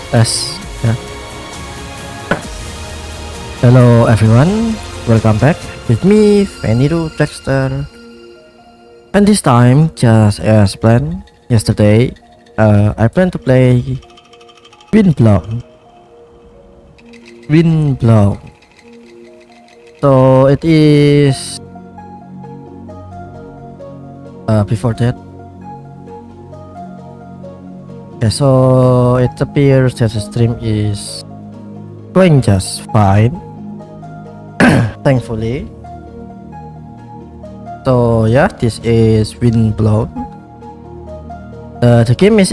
Yes. Yeah. Hello everyone, welcome back with me, Veniru Dexter. And this time, just as planned yesterday, I plan to play Windblown. Windblown. So it is before that. Yeah, so it appears that the stream is going just fine. Thankfully. So yeah, this is Windblown. The game is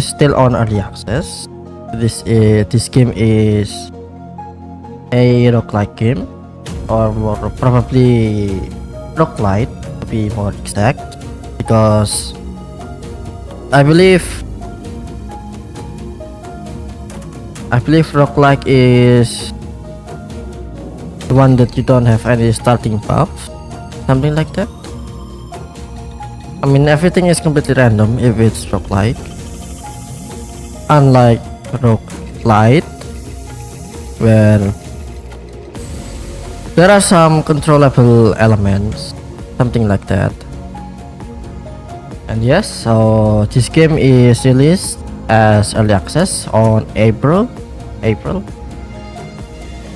still on early access. This game is a roguelike game, or more probably roguelite to be more exact, because I believe roguelike is the one that you don't have any starting path, something like that. I mean, everything is completely random if it's roguelike, unlike roguelite, where there are some controllable elements, something like that. And yes, so this game is released as early access on April,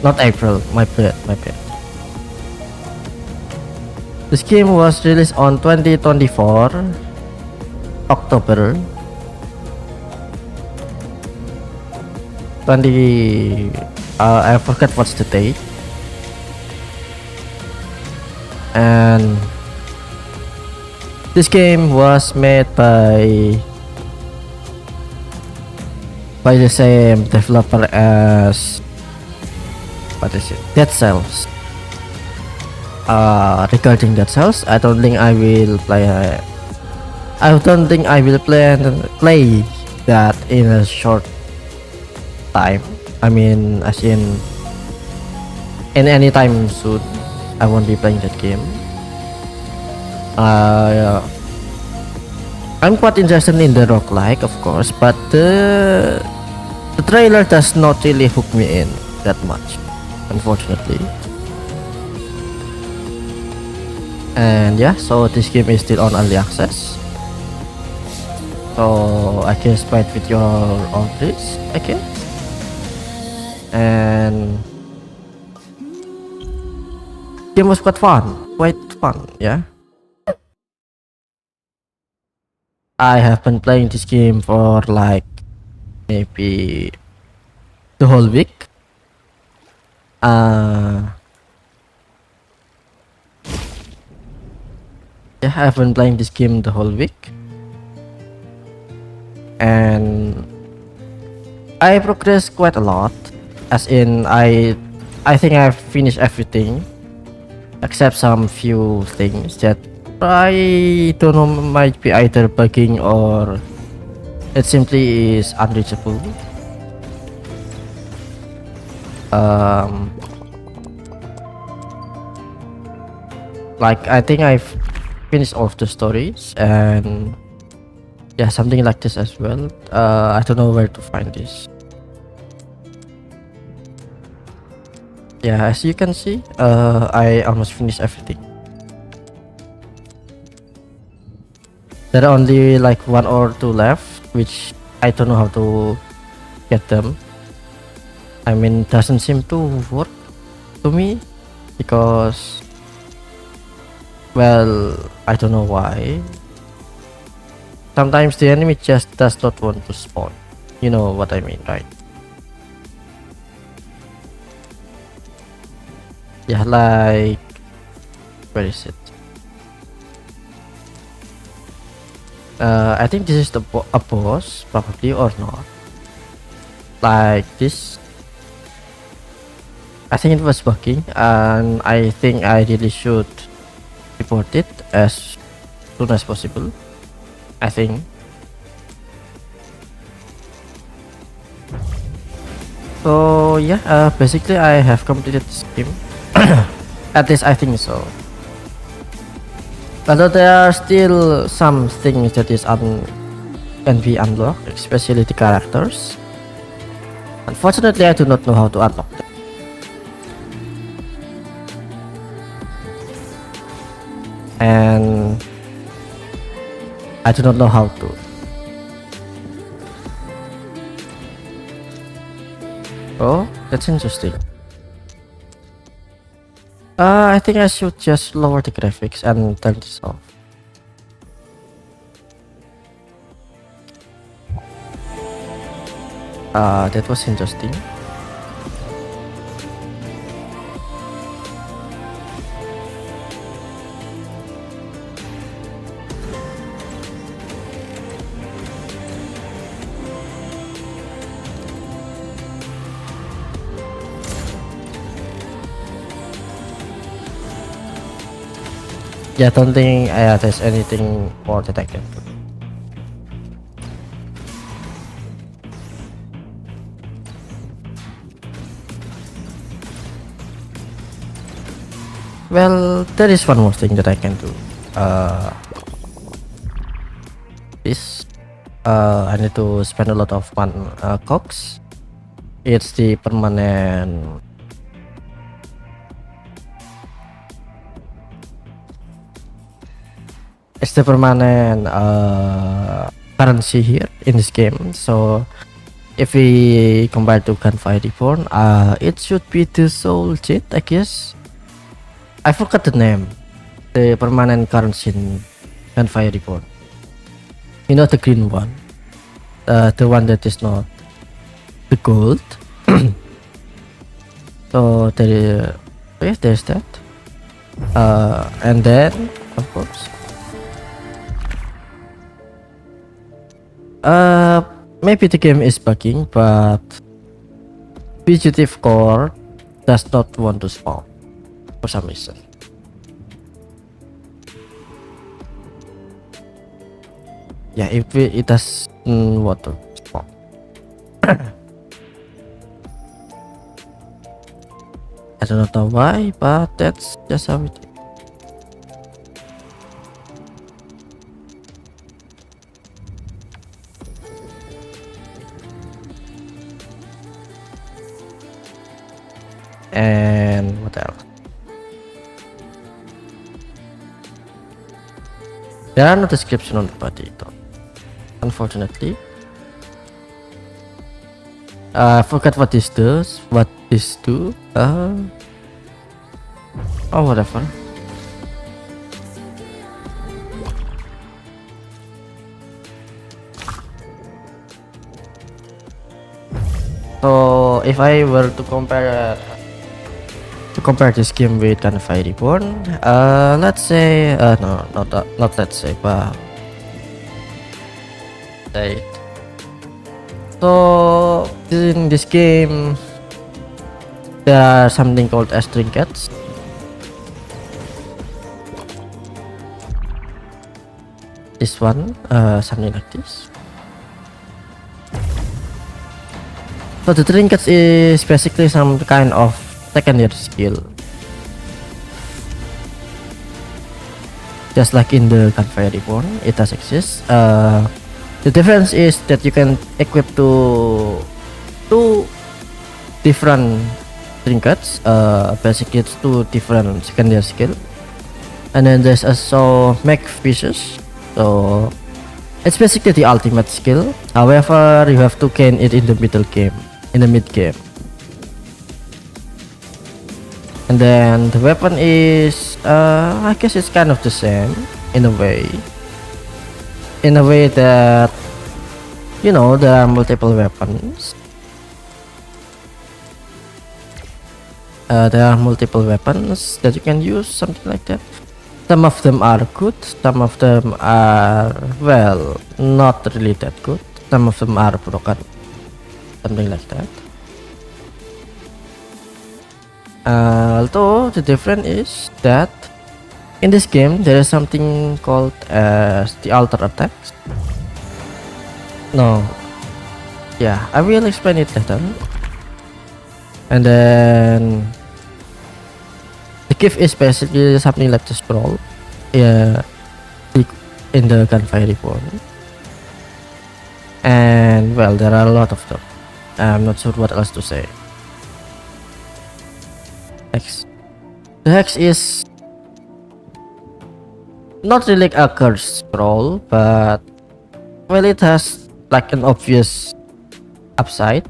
not April, my bad. This game was released on 2024 October 20. I forgot what's the date. And this game was made by the same developer as Dead Cells. Regarding Dead Cells, I don't think I will play that in a short time. I mean, as in any time soon. I won't be playing that game. I'm quite interested in the roguelike, of course, but the trailer does not really hook me in that much, unfortunately. And yeah, so this game is still on early access. So I can spite with your on this, I guess. And game was quite fun, yeah. I have been playing this game for like maybe the whole week. Yeah, I've been playing this game the whole week, and I progressed quite a lot. As in, I think I've finished everything except some few things that I don't know, might be either bugging or it simply is unreachable. Like, I think I've finished all of the stories, and yeah, something like this as well. I don't know where to find this. Yeah, as you can see, I almost finished everything. There are only like 1 or 2 left, which I don't know how to get them. I mean, doesn't seem to work to me because, well, I don't know why. Sometimes the enemy just does not want to spawn. You know what I mean, right? Yeah, like, where is it? I think this is a boss, probably, or not. Like this. I think it was bugging, and I think I really should report it as soon as possible. I think. So yeah, basically I have completed this game. At least I think so. Although there are still some things that can be unlocked, especially the characters. Unfortunately, I do not know how to unlock them. And I do not know how to. Oh, that's interesting. I think I should just lower the graphics and turn this off. That was interesting. Yeah, don't think there's anything more that I can do. Well, there is one more thing that I can do. This I need to spend a lot of cogs. It's the permanent currency here in this game. So if we compare to Gunfire Reborn, it should be the Soul Jet, I guess. I forgot the name. The permanent currency in Gunfire Reborn. You know, the green one. The one that is not the gold. So there's that. And then of course, maybe the game is bugging, but Fugitive Core does not want to spawn for some reason. Yeah, if it does want to spawn. I do not know why, but that's just how it is. And what else? There are no description on the body though, unfortunately. I forgot what this does, what this do. Oh, whatever. So if I were to compare this game with Gunfire Reborn, let's say no, not let's say, but say. So in this game there are something called as trinkets. This one, something like this. So the trinkets is basically some kind of secondary skill, just like in the Gunfire Reborn. It does exist. The difference is that you can equip two different trinkets. Basically it's two different secondary skill, and then there's also make fishes. So it's basically the ultimate skill. However, you have to gain it in the mid game. And then the weapon is I guess it's kind of the same in a way that, you know, there are multiple weapons. There are multiple weapons that you can use, something like that. Some of them are good, some of them are, well, not really that good. Some of them are broken, something like that. Although the difference is that in this game there is something called as the alter attacks. No, yeah, I will explain it later. And then the gift is basically something like the scroll, yeah, in the Gunfire Reborn. And well, there are a lot of them. I'm not sure what else to say. Hex. The hex is not really a curse scroll, but well, it has like an obvious upside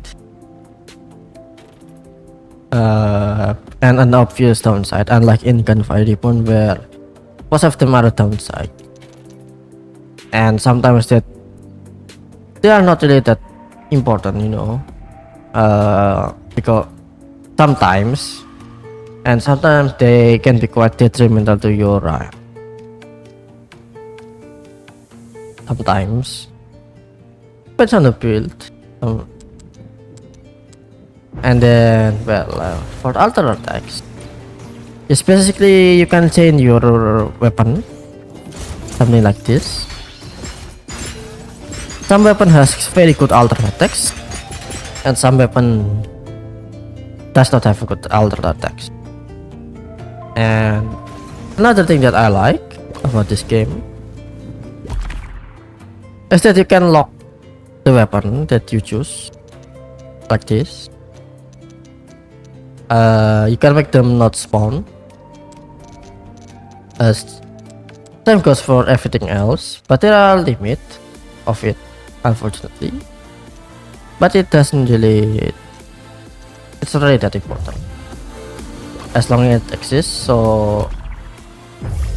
and an obvious downside, unlike in Gunfire Reborn where most of them are a downside, and sometimes that they are not really that important, you know, because sometimes they can be quite detrimental to your sometimes depends on the build. And then for alter attacks, it's basically you can change your weapon, something like this. Some weapon has very good alter attacks, and some weapon does not have a good alter attacks. And another thing that I like about this game is that you can lock the weapon that you choose, like this. You can make them not spawn. Same goes for everything else, but there are limits of it, unfortunately. But it doesn't really, it's not really that important as long as it exists. So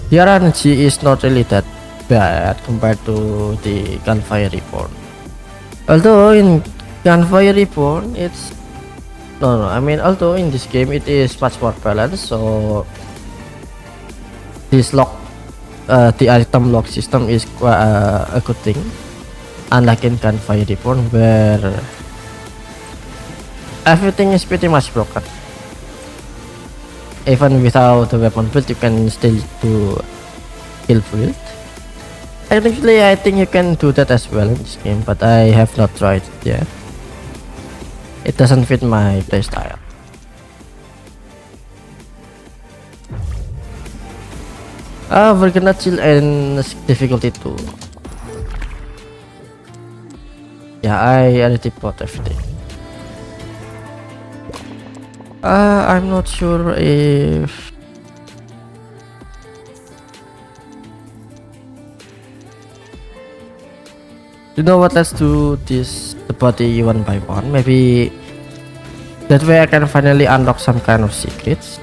the RNG is not really that bad compared to the Gunfire Reborn. Although in Gunfire Reborn it's although in this game it is much more balanced, so this the item lock system is quite a good thing, unlike in Gunfire Reborn where everything is pretty much broken. Even without the weapon build, you can still do kill build. Technically, I think you can do that as well in this game, but I have not tried it yet. It doesn't fit my playstyle. We're gonna chill in difficulty 2. Yeah, I already bought everything. I'm not sure if you know what, let's do this the body one by one. Maybe that way I can finally unlock some kind of secrets,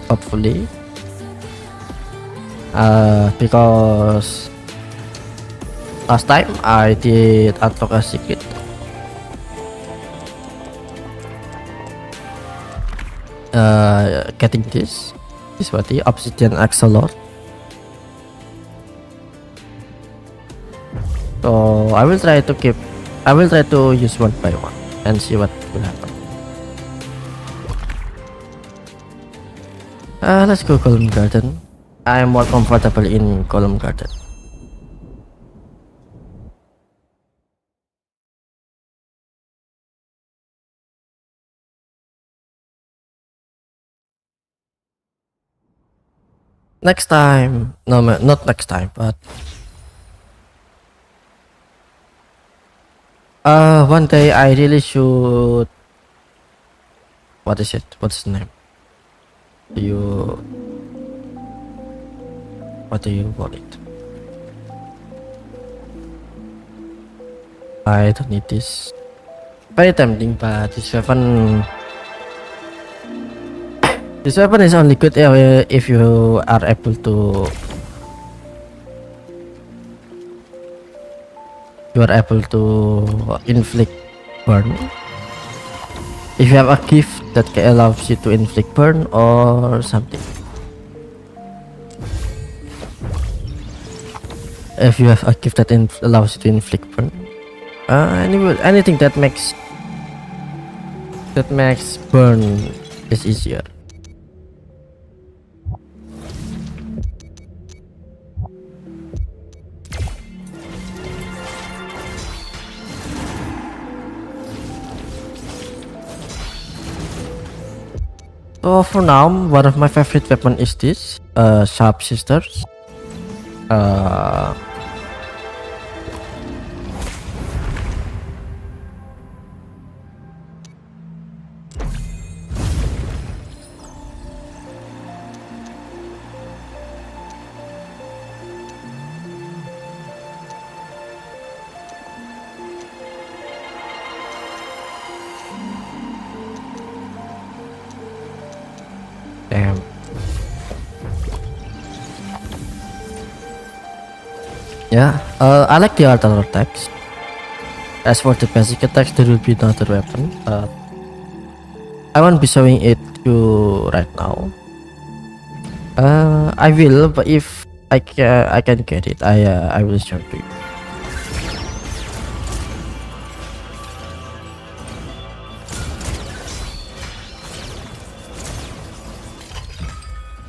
hopefully. Because last time I did unlock a secret. Getting this body, obsidian axolot. So I will try to use one by one and see what will happen. Let's go Column Garden. I am more comfortable in Column Garden. Next time, no, not next time, but one day I really should. What is it? What's the name? What do you call it? I don't need this. Very tempting, but this weapon is only good if you are able to inflict burn. If you have a gift that allows you to inflict burn or something. If you have a gift that allows you to inflict burn, anything that makes burn is easier. So for now, one of my favorite weapon is this Sharp Sisters. Yeah, I like the alternate attacks. As for the basic attacks, there will be another weapon. I won't be showing it to you right now. I will, but if I can get it, I will show to you.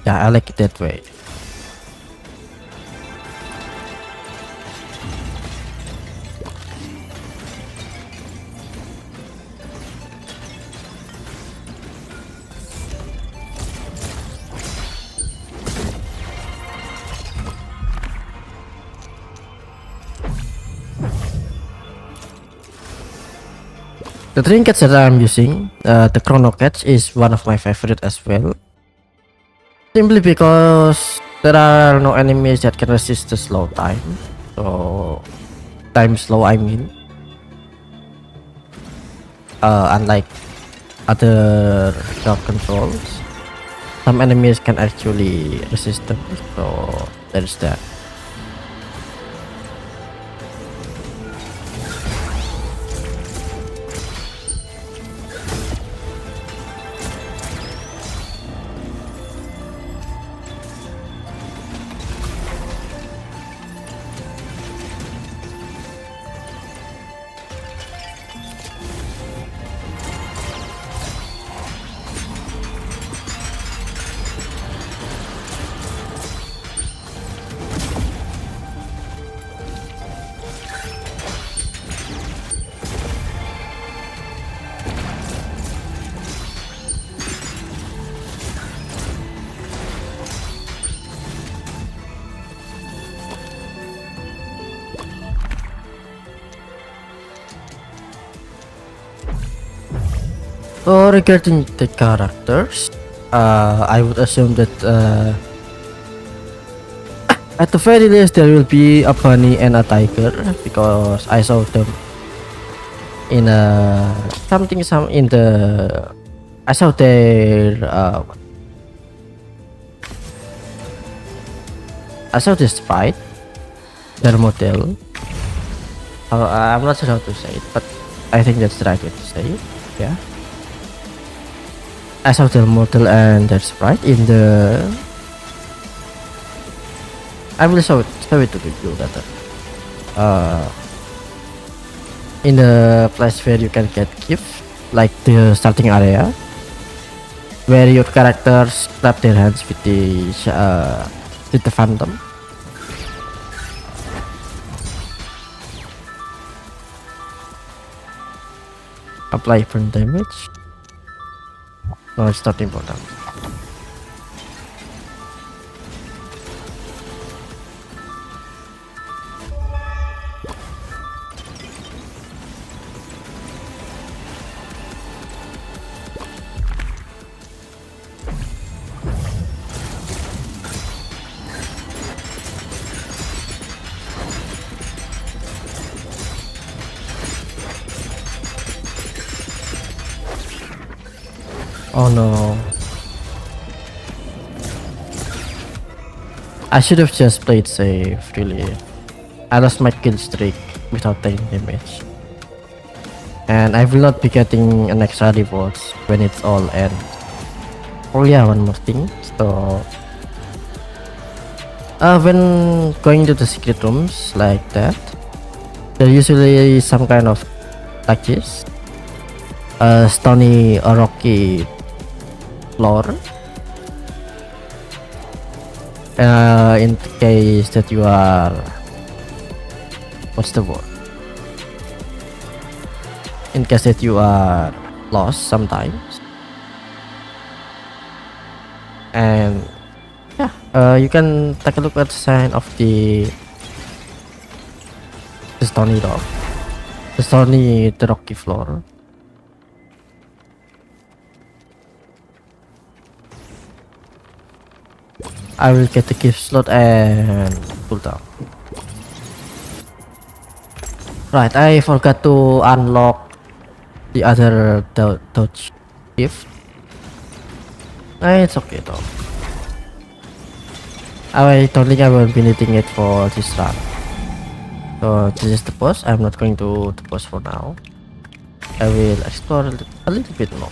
Yeah, I like it that way. The trinkets that I'm using, the chrono catch is one of my favorite as well. Simply because there are no enemies that can resist the slow time. So time slow, I mean. Unlike other crowd controls, some enemies can actually resist them. So there's that. So regarding the characters, I would assume that at the very least there will be a bunny and a tiger, because I saw them in some in the I saw their I saw this fight, their model. I'm not sure how to say it, but I think that's the right way to say it. Yeah. I saw the model and their sprite in the. I will show it to you later. In the place where you can get gifts, like the starting area, where your characters clap their hands with the phantom. Apply burn damage. No, it's not important. Oh no. I should have just played safe, really. I lost my kill streak without taking damage. And I will not be getting an extra rewards when it's all ends. Oh yeah, one more thing. So when going to the secret rooms like that, there usually some kind of like this. Stony or rocky floor. In case that you are, what's the word? In case that you are lost sometimes, and yeah, you can take a look at the sign of the stony rock, the rocky floor. I will get the gift slot and cooldown. Right, I forgot to unlock the other dodge gift. It's okay though. I don't think I will be needing it for this run. So this is the boss. I'm not going to the boss for now. I will explore a little bit more.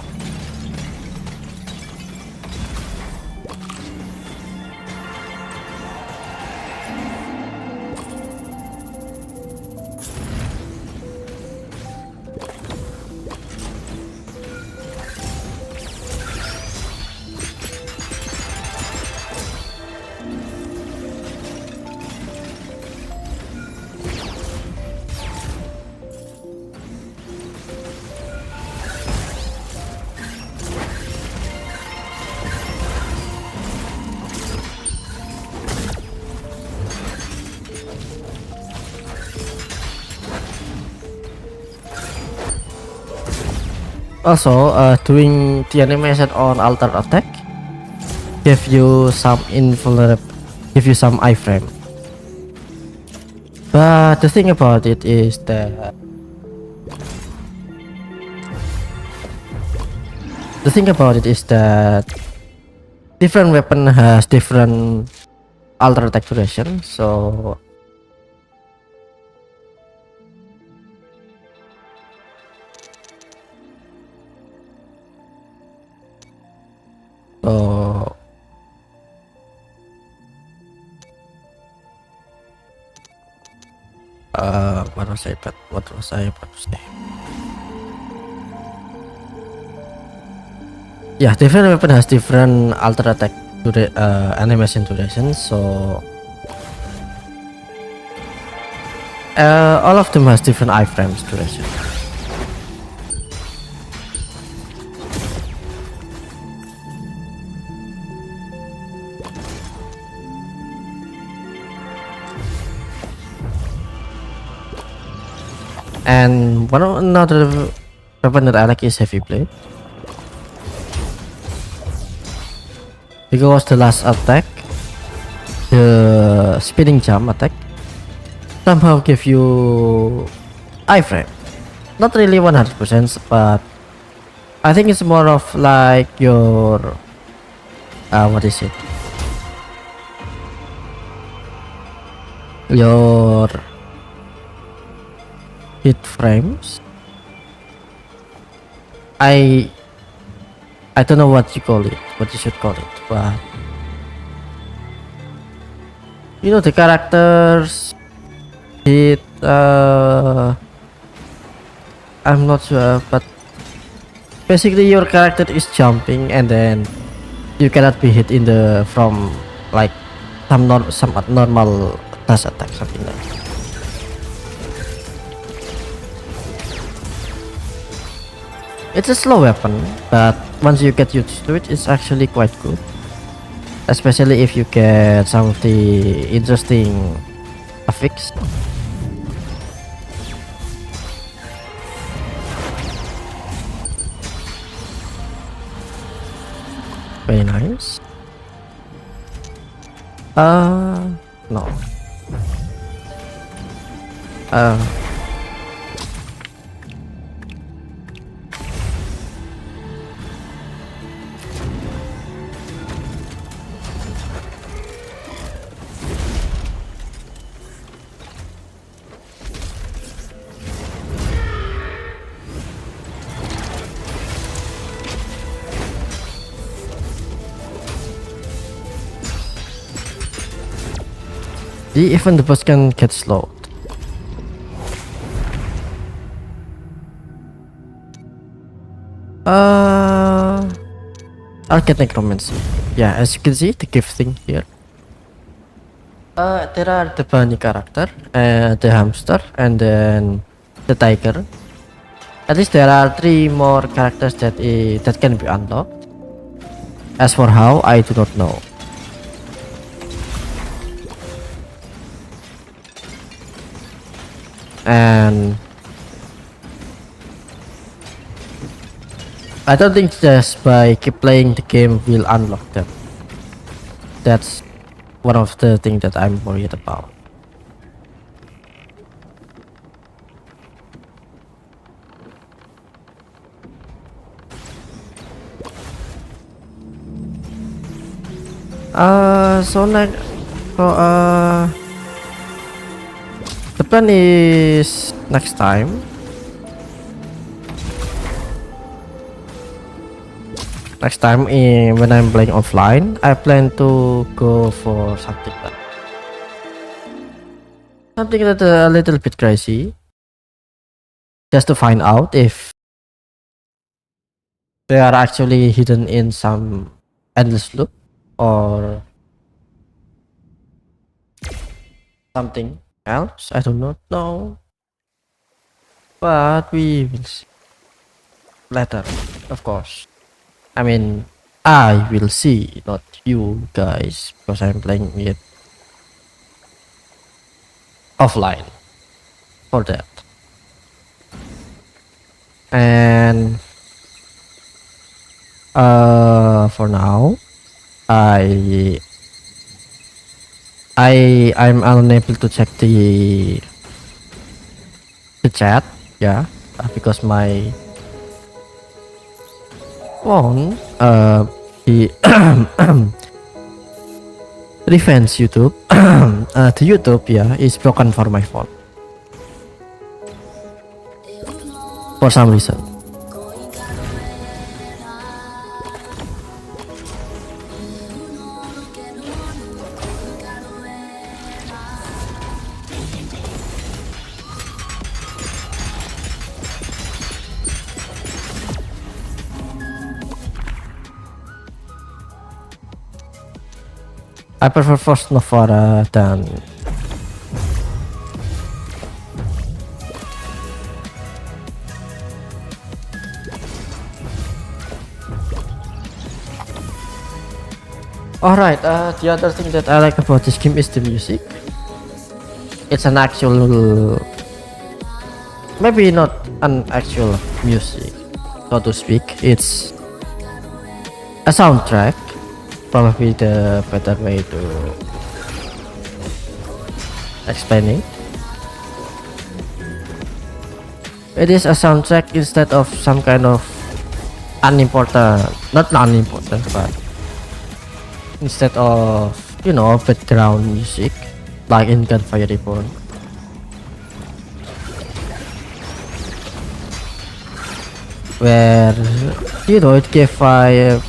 Also, doing the animation on alter attack give you some invulnerable, give you some iframe. But the thing about it is that different weapon has different alter attack duration. So what was I about to say? Yeah, different weapon has different alter attack animation duration. So all of them has different iframes duration. And another weapon that I like is heavy blade, because the last attack, the spinning jump attack, somehow give you iframe. Not really 100%, but I think it's more of like your what is it? Your hit frames. I don't know what you call it, what you should call it, but you know, the characters hit I'm not sure, but basically your character is jumping and then you cannot be hit in the from like some normal dash attack, something like that. It's a slow weapon, but once you get used to it, it's actually quite good. Especially if you get some of the interesting affix. Very nice. No. Even the boss can get slowed. I'll get necromancy. Yeah, as you can see, the gift thing here. There are the bunny character, the hamster, and then the tiger. At least there are 3 more characters that that can be unlocked. As for how, I do not know. And I don't think just by keep playing the game will unlock them. That's one of the things that I'm worried about. The plan is next time. When I'm playing offline, I plan to go for something that's a little bit crazy, just to find out if they are actually hidden in some endless loop or something else. I do not know, but we will see later, of course. I mean, I will see, not you guys, because I'm playing it offline for that. And for now, I'm unable to check the chat, yeah, because my phone the defense YouTube the YouTube, yeah, is broken for my phone for some reason. I prefer First Novara than alright. The other thing that I like about this game is the music. It's an actual, maybe not an actual music, so to speak. It's a soundtrack, probably the better way to explain it. It is a soundtrack instead of some kind of not unimportant, but instead of, you know, background music like in Gunfire Reborn. Where, you know, it gave vibes,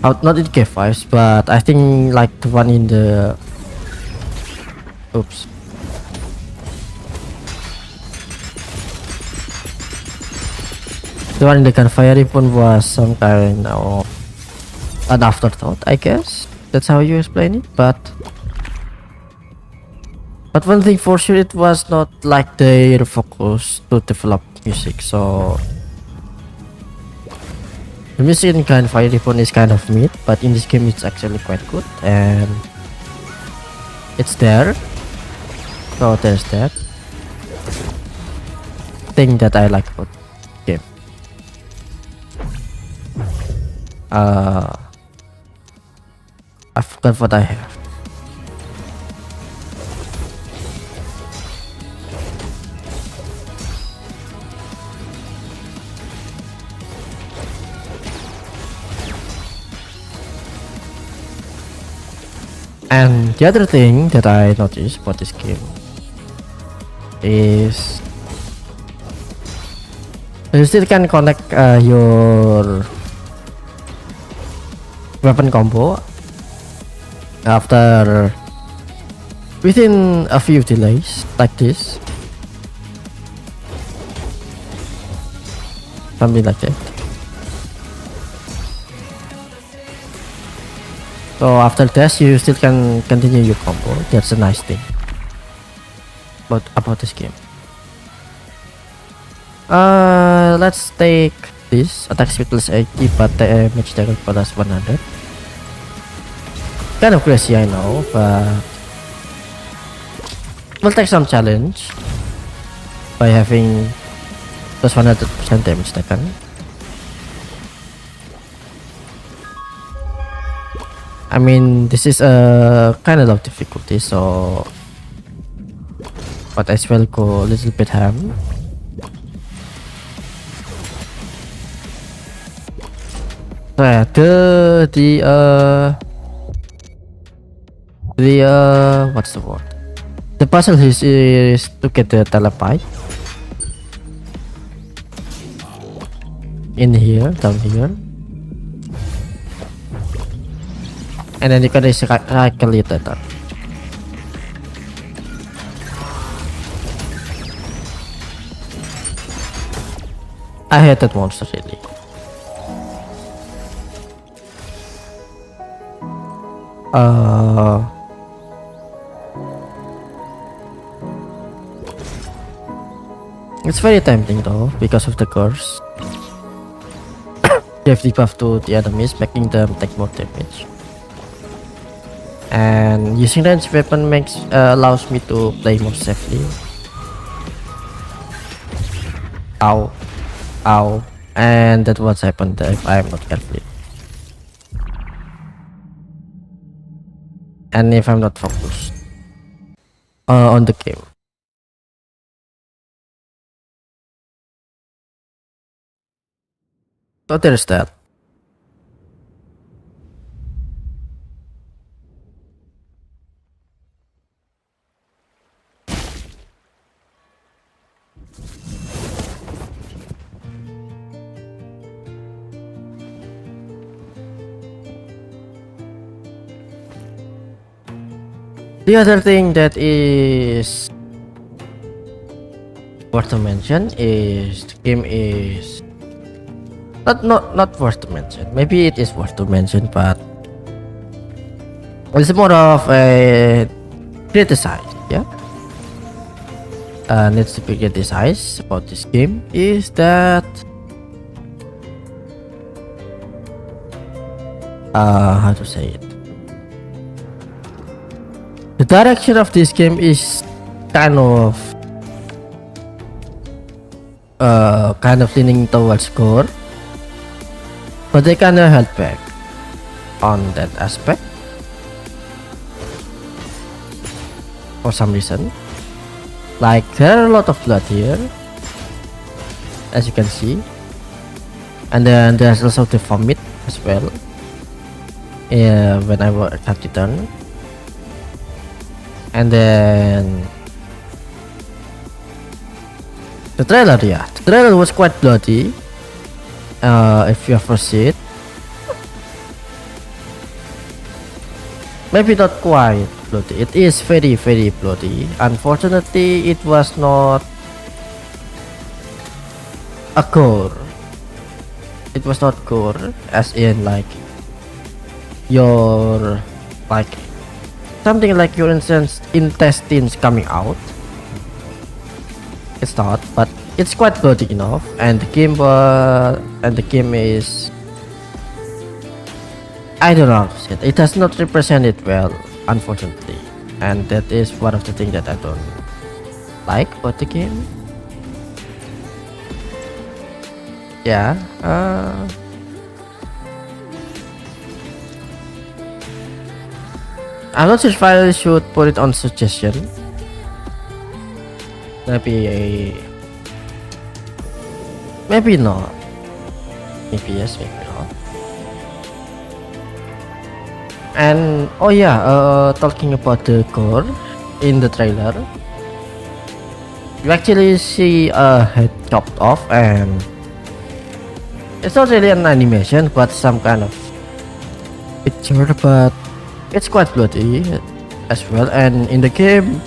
not it gave vibes, but I think like the one in the oops. The one in the Gunfire Reborn was some kind of an afterthought, I guess. That's how you explain it, but one thing for sure, it was not like their focus to develop music, so the music in Gunfire Reborn is kind of mid, but in this game it's actually quite good, and it's there. So there's that thing that I like about the game. I forgot what I have. And the other thing that I noticed about this game is you still can connect your weapon combo after within a few delays, like this, something like that. So after this you still can continue your combo. That's a nice thing about this game. Let's take this attack speed plus 80 but damage taken plus 100. Kind of crazy, I know, but we'll take some challenge by having plus 100% damage taken. I mean, this is a kind of low difficulty, so but as well go a little bit ham. So yeah, the what's the word? The puzzle is to get the teleport in here, down here, and then you can recycle it later. I hate that monster really. It's very tempting though because of the curse. Give debuff to the enemies, making them take more damage. And using ranged weapon allows me to play more safely. Ow. Ow. And that's what's happened if I'm not careful. And if I'm not focused on the game. So there's that. The other thing that is worth to mention is the game is not worth to mention. Maybe it is worth to mention, but it's more of a criticize. Yeah, needs to be criticized about this game is that how to say it. The direction of this game is kind of leaning towards gore, but they kind of held back on that aspect for some reason. Like there are a lot of blood here, as you can see, and then there's also the vomit as well. When I was at the turn. And then the trailer, yeah, the trailer was quite bloody. If you ever see it, maybe not quite bloody. It is very bloody. Unfortunately, it was not a gore. It was not gore, as in like your something like your intestines coming out. It's not, but it's quite bloody enough, and the game is, I don't know how to say it. It does not represent it well, unfortunately, and that is one of the things that I don't like about the game. Yeah. I'm not sure if I should put it on suggestion. Maybe not. Maybe yes, maybe not. And oh yeah, talking about the gore in the trailer, you actually see a head chopped off, and it's not really an animation, but some kind of picture, but it's quite bloody as well, and in the game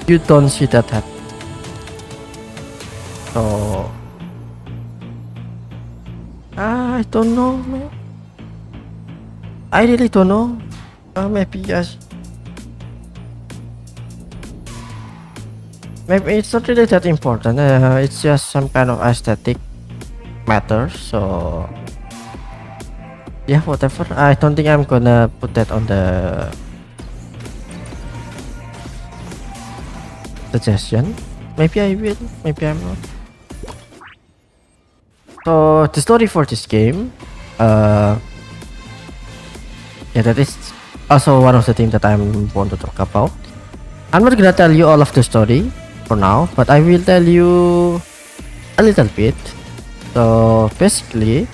you don't see that happen. So I don't know, man. I really don't know. Maybe yes. Maybe it's not really that important. It's just some kind of aesthetic matter. So yeah, whatever. I don't think I'm gonna put that on the suggestion. Maybe I will, maybe I'm not. So the story for this game, yeah, that is also one of the things that I want to talk about. I'm not gonna tell you all of the story for now, but I will tell you a little bit. So basically,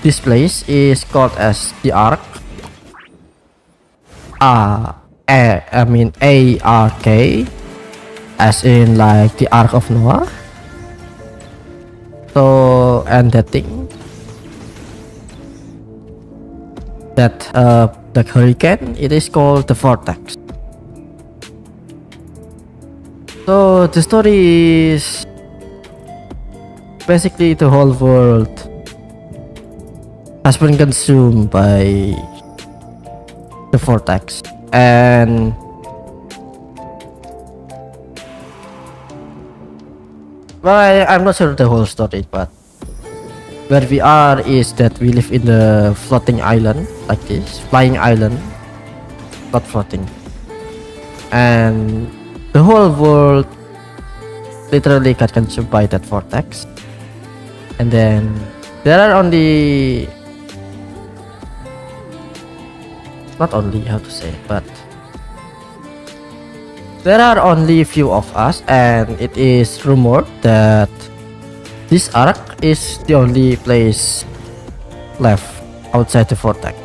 this place is called as the Ark. I mean ARK, as in like the Ark of Noah. So, and that thing, that the hurricane, it is called the vortex. So the story is basically the whole world has been consumed by the vortex, and well, I'm not sure the whole story, but where we are is that we live in the floating island, like this, flying island, not floating, and the whole world literally got consumed by that vortex. And then there are only, not only, how to say, but there are only few of us, and it is rumored that this ark is the only place left outside the vortex.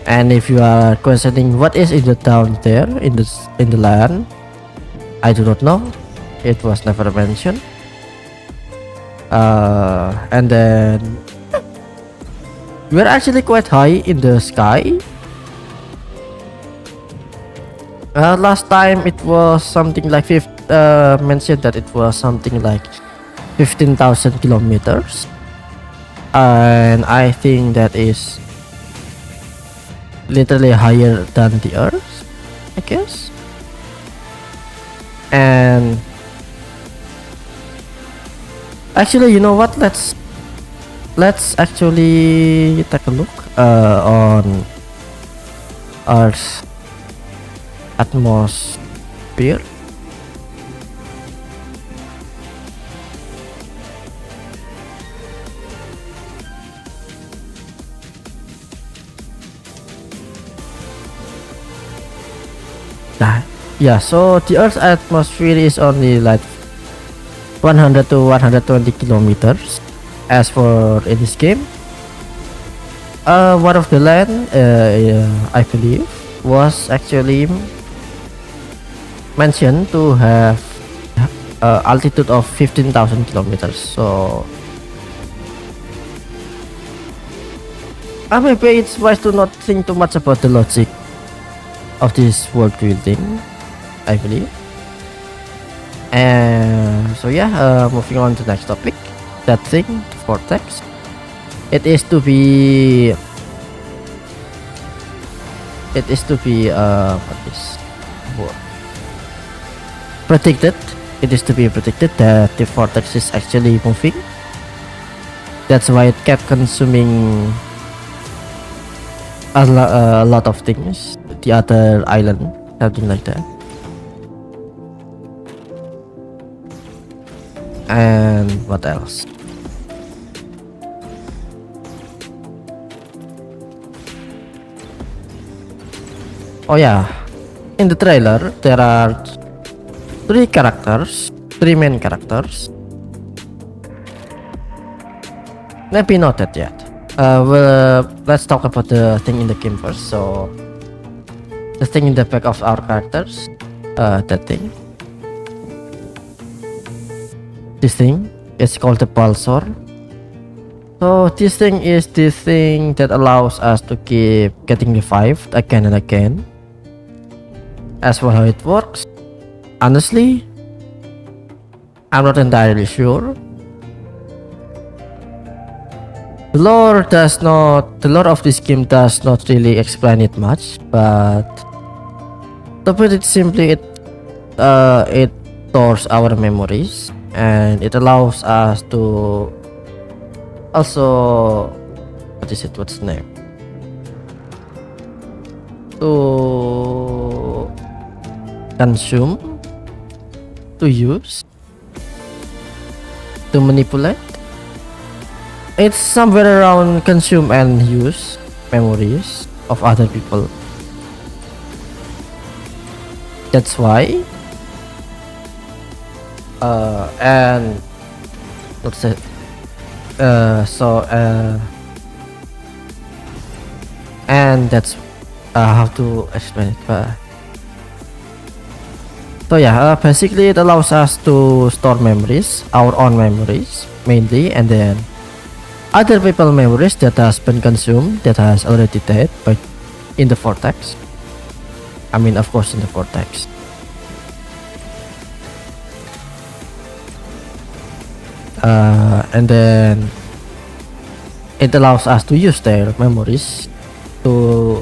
And if you are questioning what is in the down there in the land, I do not know. It was never mentioned. And then we're actually quite high in the sky. Last time it was something like mentioned that it was something like 15,000 kilometers, and I think that is literally higher than the Earth, I guess. And actually, you know what? Let's actually take a look on Earth's atmosphere. Yeah, so the Earth's atmosphere is only like 100 to 120 kilometers as for in this game. One of the land, I believe, was actually mentioned to have altitude of 15,000 kilometers. So maybe it's wise to not think too much about the logic of this world building, I believe. And so yeah, moving on to the next topic. That thing, the vortex, it is to be what is word? Predicted. It is to be predicted that the vortex is actually moving. That's why it kept consuming a lot of things, the other island, something like that. And what else? Oh yeah, in the trailer there are three main characters. Maybe not that yet. Well, let's talk about the thing in the game first. So the thing in the back of our characters, that thing. This thing is called the pulsar. So this thing is the thing that allows us to keep getting revived again and again. As for how it works, honestly, I'm not entirely sure. The lore of this game does not really explain it much, but to put it simply, it stores our memories, and it allows us to also, what's the name, to consume, to use, to manipulate. It's somewhere around consume and use memories of other people. That's why and let's say and how to explain it, but so yeah, basically it allows us to store memories, our own memories mainly, and then other people memories that has been consumed, that has already died, but in the vortex. I mean, of course, in the vortex. And then it allows us to use their memories to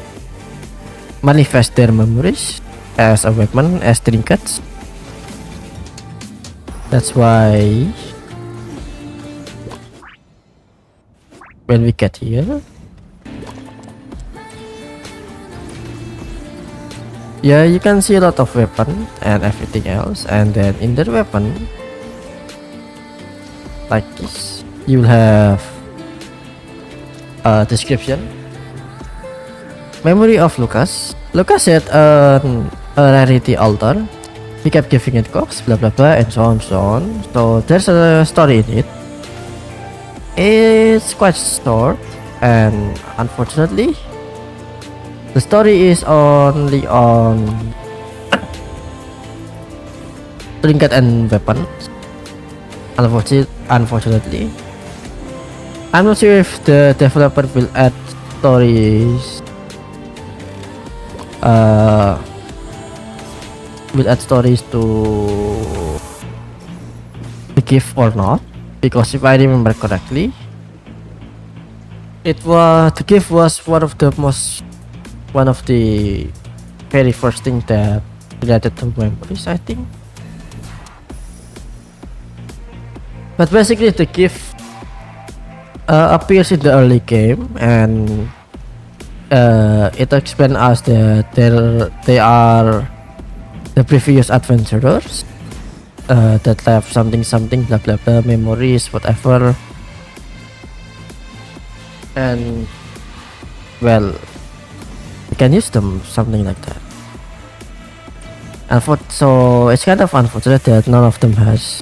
manifest their memories as a weapon, as trinkets. That's why when we get here, yeah, you can see a lot of weapon and everything else, and then in the weapon like this, you will have a description. Memory of Lucas. Lucas had a rarity altar. He kept giving it cogs, blah blah blah, and so on so on. So there's a story in it. It's quite short, and unfortunately the story is only on trinket and weapons. Unfortunately, I'm not sure if the developer will add stories to the gift or not, because if I remember correctly, the gift was one of the very first thing that related to memories, I think. But basically the gift appears in the early game, and it explains us that they are the previous adventurers that left something blah blah blah, memories, whatever, and well, you can use them, something like that. So it's kind of unfortunate that none of them has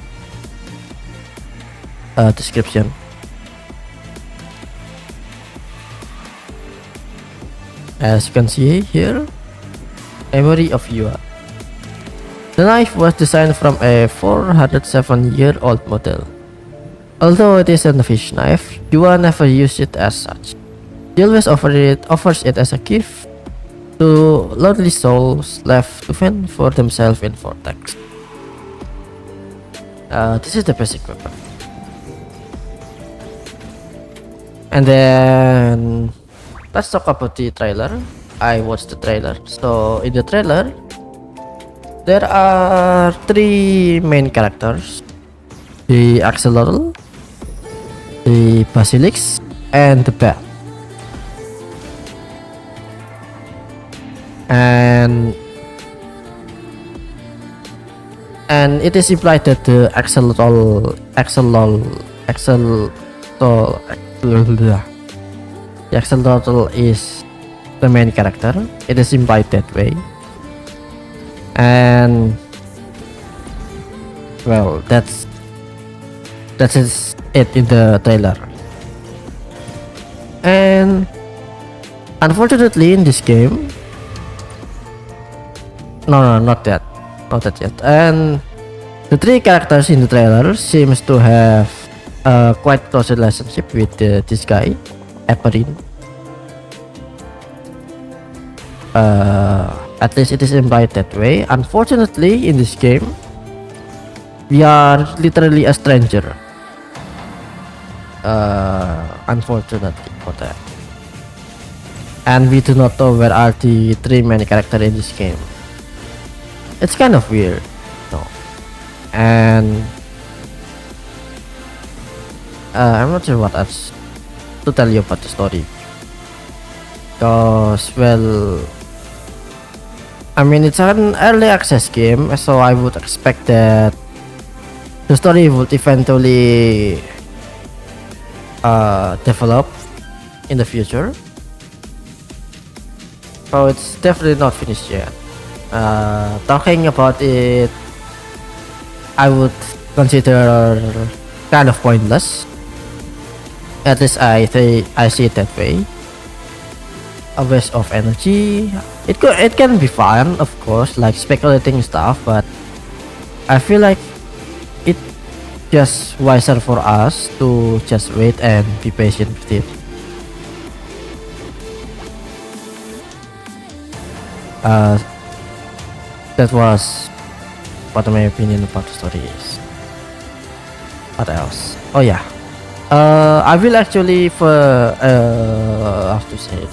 a description. As you can see here, memory of Yua. The knife was designed from a 407-year-old model. Although it is a fish knife, Yua never used it as such. He always offers it as a gift to lonely souls left to fend for themselves in vortex. This is the basic weapon. And then let's talk about the trailer. I watched the trailer. So in the trailer, there are 3 main characters: the axolotl, the basilisk, and the bat. And it is implied that the axolotl is the main character. It is implied that way, and well, that is it in the trailer. And unfortunately, in this game, no, not that yet. And the 3 characters in the trailer seems to have a quite close relationship with this guy, Apparin. At least it is implied that way. Unfortunately, in this game, we are literally a stranger. Unfortunately for that, and we do not know where are the 3 main characters in this game. It's kind of weird, no? And I'm not sure what else to tell you about the story, because well, I mean, it's an early access game, so I would expect that the story would eventually develop in the future. So it's definitely not finished yet. Talking about it, I would consider kind of pointless. At least I see it that way. a waste of energy. It can be fun, of course, like speculating stuff, but I feel like it just wiser for us to just wait and be patient with it. Uh, that was what my opinion about the story is. What else? Oh yeah. I will actually have to say it.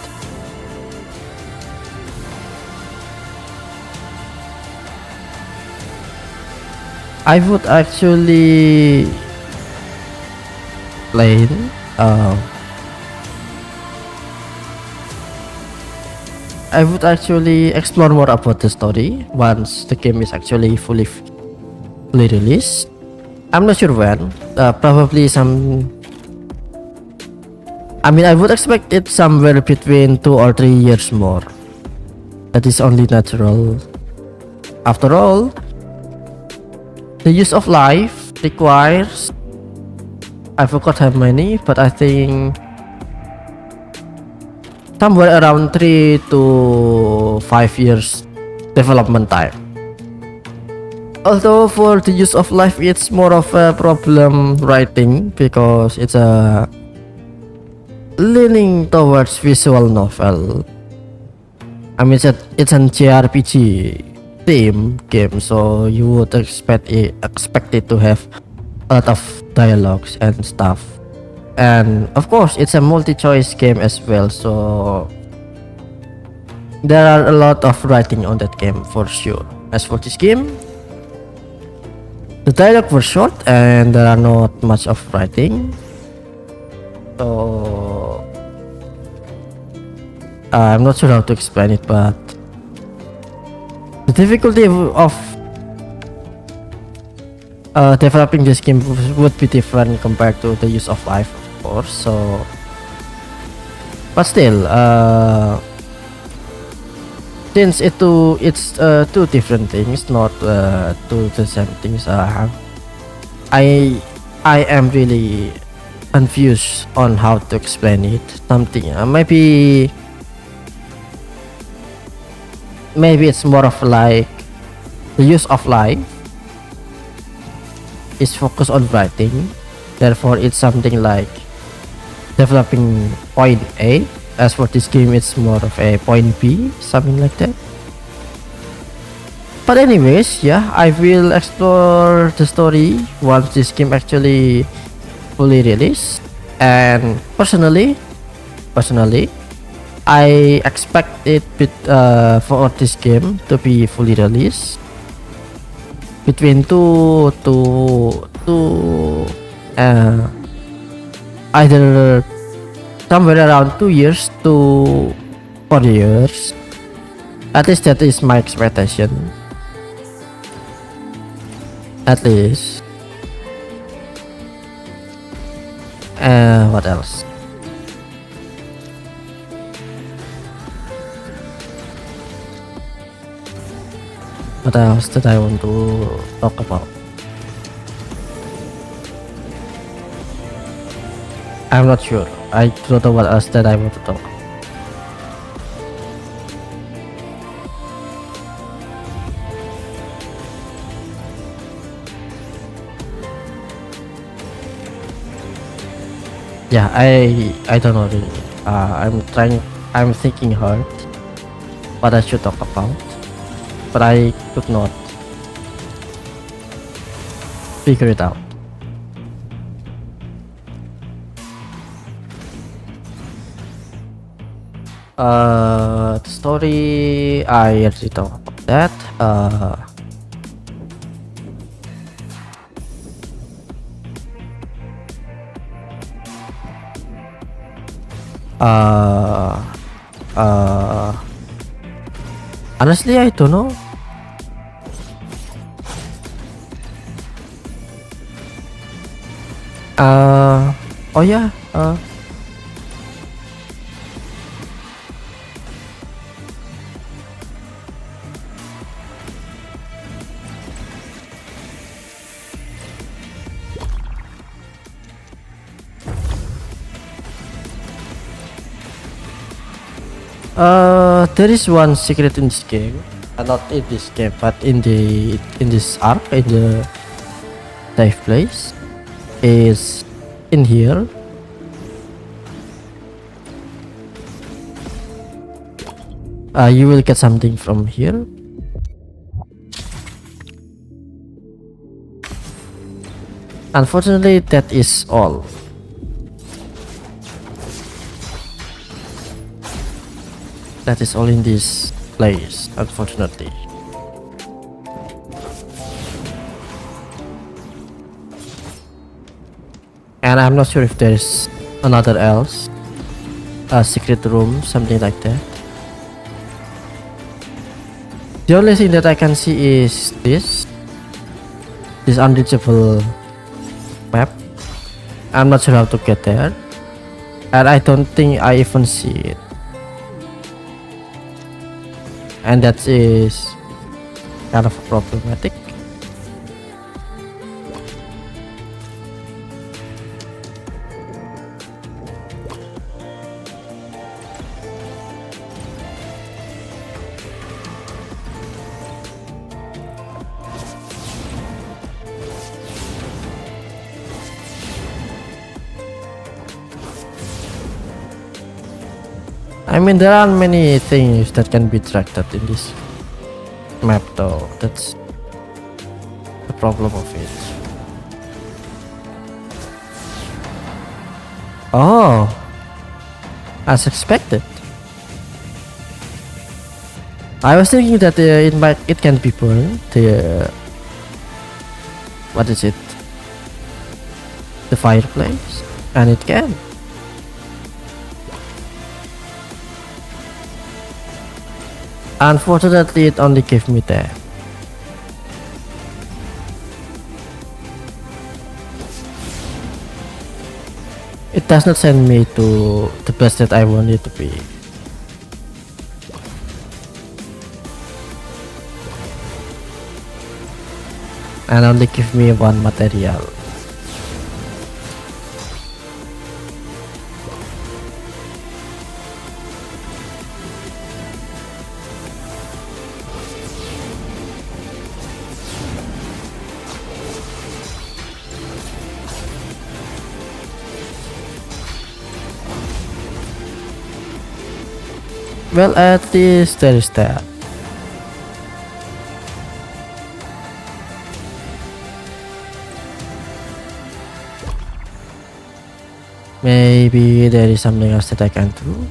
I would actually play. I would actually explore more about the story once the game is actually fully released. I'm not sure when. Probably some. I mean, I would expect it somewhere between 2 or 3 years more. That is only natural. After all, the use of life requires, I forgot how many, but I think somewhere around 3 to 5 years development time. Although for the use of life, it's more of a problem writing because it's a leaning towards visual novel. I mean, it's an JRPG theme game, so you would expect it to have a lot of dialogues and stuff. And of course, it's a multi-choice game as well, so there are a lot of writing on that game for sure. As for this game, the dialogue was short and there are not much of writing, so I'm not sure how to explain it, but the difficulty of developing this game would be different compared to the use of life, of course. So, but still, since it's two different things, not two the same things. I am really confused on how to explain it. Something maybe it's more of like the use of life is focused on writing, therefore it's something like developing point A. As for this game, it's more of a point B, something like that. But anyways, yeah, I will explore the story once this game actually fully released. And personally, I expect it for this game to be fully released between either somewhere around 2 years to 4 years. At least that is my expectation. At least. What else? What else that I want to talk about? I'm not sure. I don't know what else that I want to talk. Yeah, I don't know really. I'm thinking hard what I should talk about, but I could not figure it out. The story, I already talked about that. Honestly, I don't know. Oh yeah. There is one secret in this game. Not in this game, but in this arc, in the safe place, is in here. You will get something from here. Unfortunately, that is all. That is all in this place, unfortunately. And I'm not sure if there's another else, a secret room, something like that. The only thing that I can see is this unreachable map. I'm not sure how to get there, and I don't think I even see it. And that is kind of problematic. I mean, there aren't many things that can be tracked in this map, though. That's the problem of it. Oh, as expected. I was thinking that it can be burned. What is it? The fireplace, and it can. Unfortunately, it only gave me that. It does not send me to the place that I want it to be. And only give me one material. Well, at least there is that. Maybe there is something else that I can do.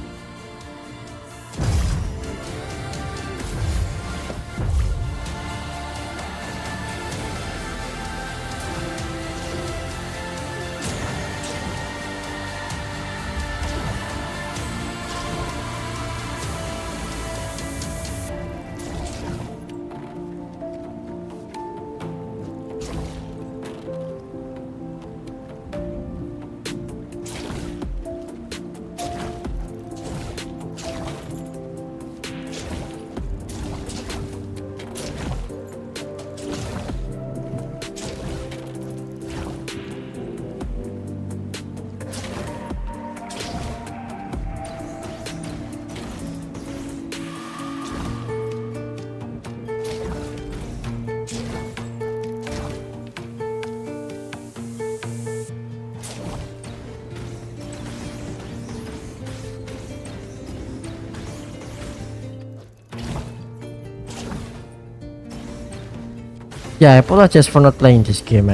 Yeah, I apologize for not playing this game,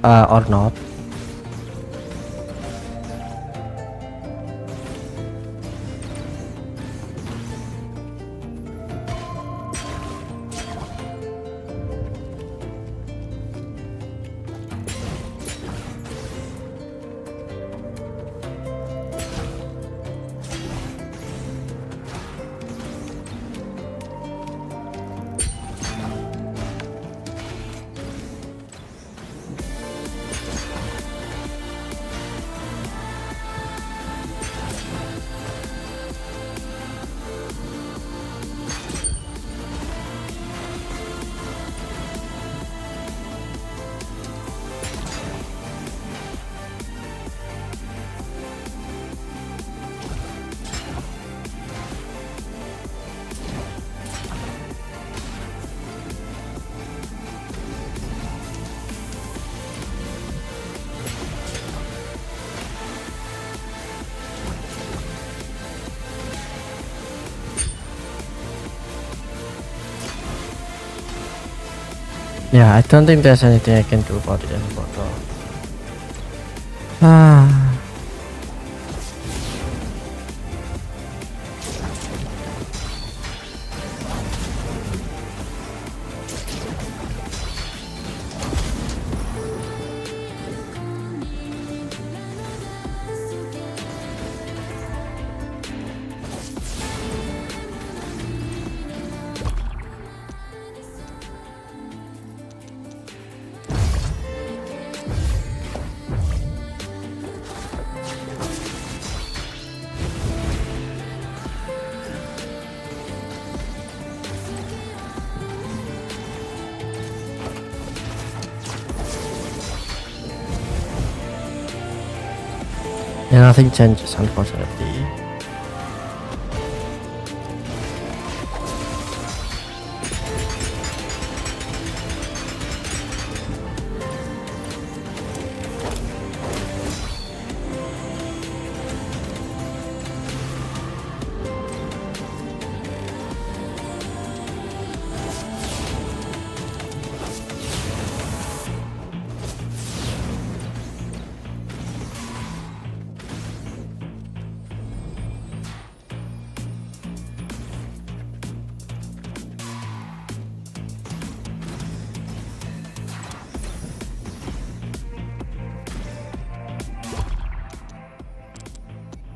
or not. Yeah, I don't think there's anything I can do about it anymore though. Ah. Yeah, nothing changes, unfortunately.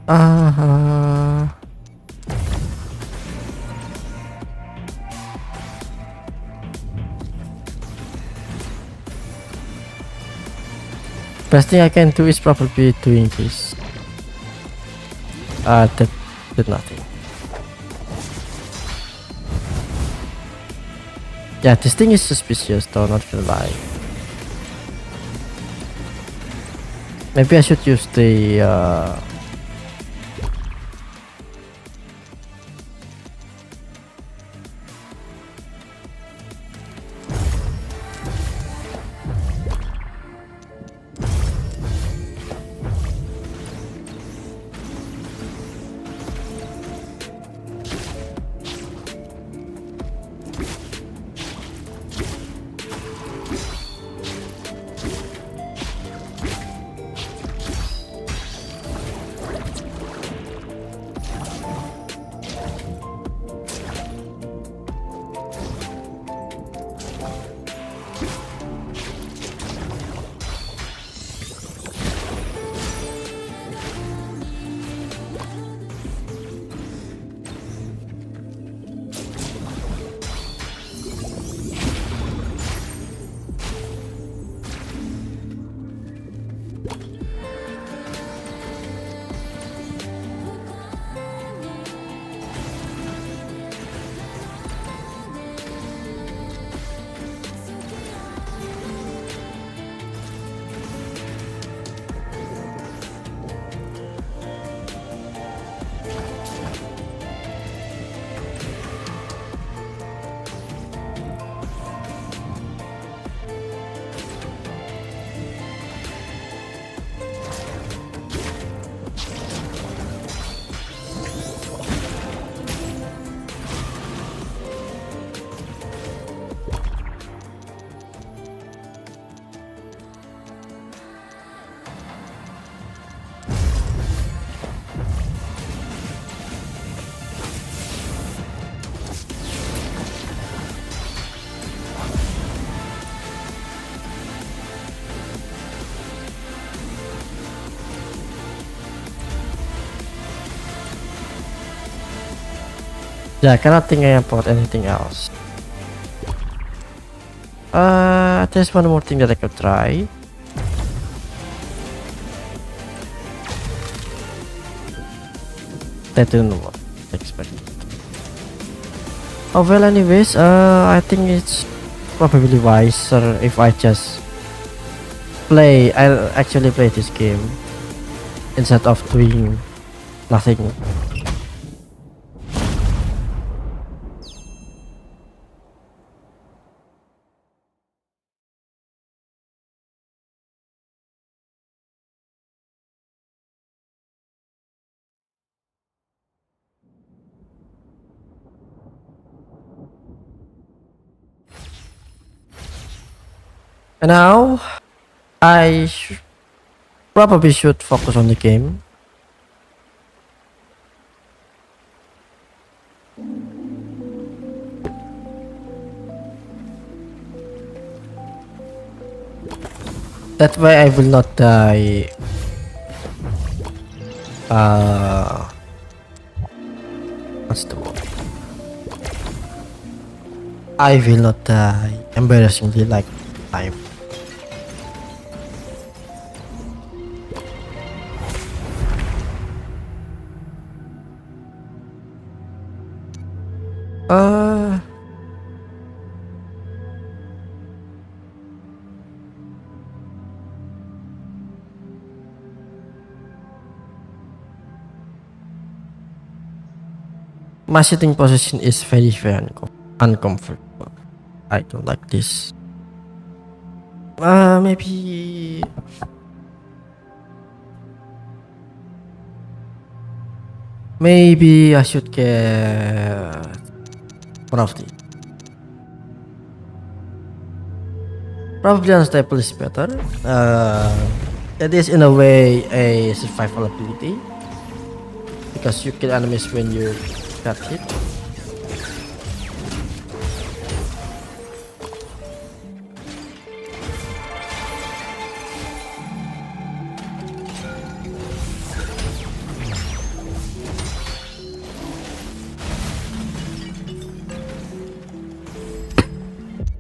Uh-huh. Best thing I can do is probably doing this. That did nothing. Yeah, this thing is suspicious though, not gonna lie. Maybe I should use the yeah, I cannot think about anything else. There's one more thing that I could try. That didn't work. Expected. Oh well, anyways, I think it's probably wiser if I just I'll actually play this game instead of doing nothing. And now probably should focus on the game. That way I will not die. What's the word? I will not die embarrassingly like time. Uh, my sitting position is very uncomfortable. I don't like this. Maybe I should get one of these. Probably unstable is better. It is in a way a survival ability because you kill enemies when you got hit.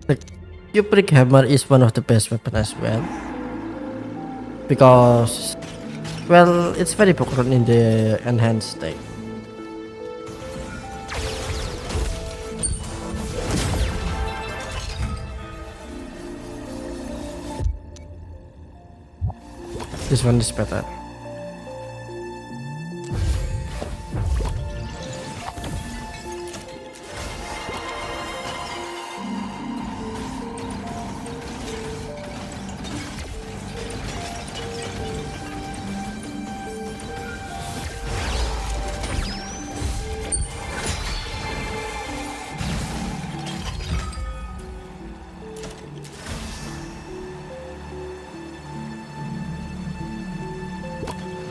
The Cupric hammer is one of the best weapons as well because, well, it's very popular in the enhanced state. This one is better.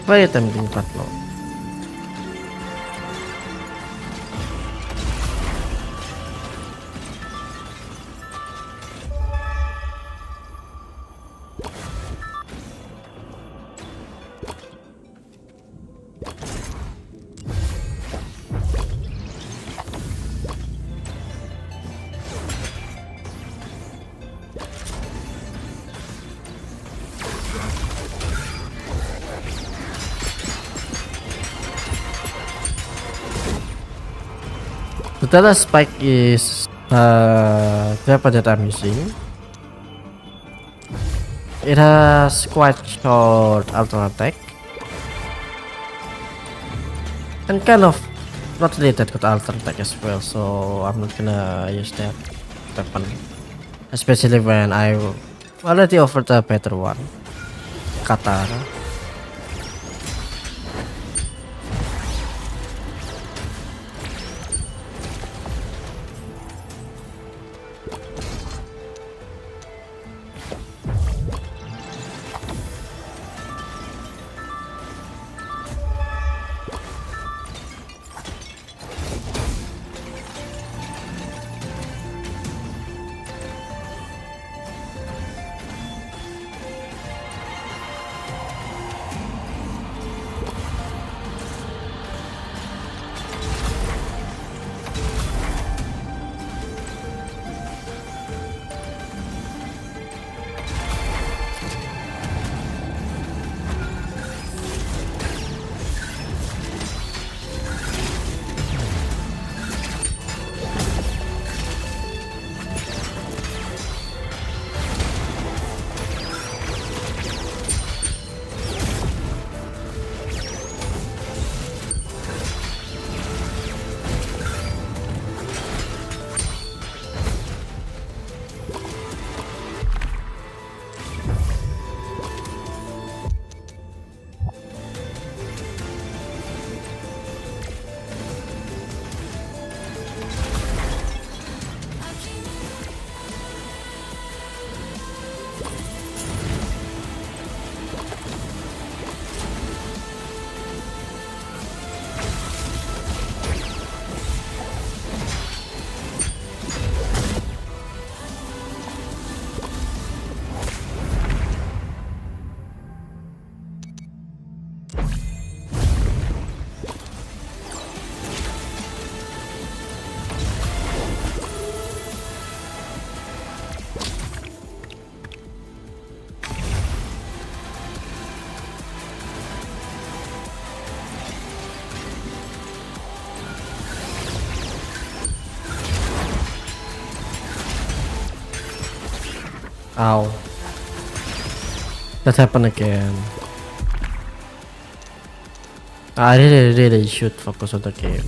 Very tempting, but no. The Tele Spike is the weapon that I'm using. It has quite short auto attack and kind of not related to auto attack as well, so I'm not gonna use that weapon, especially when I already offered a better one, Katana. Ow. That happened again. I really should focus on the game.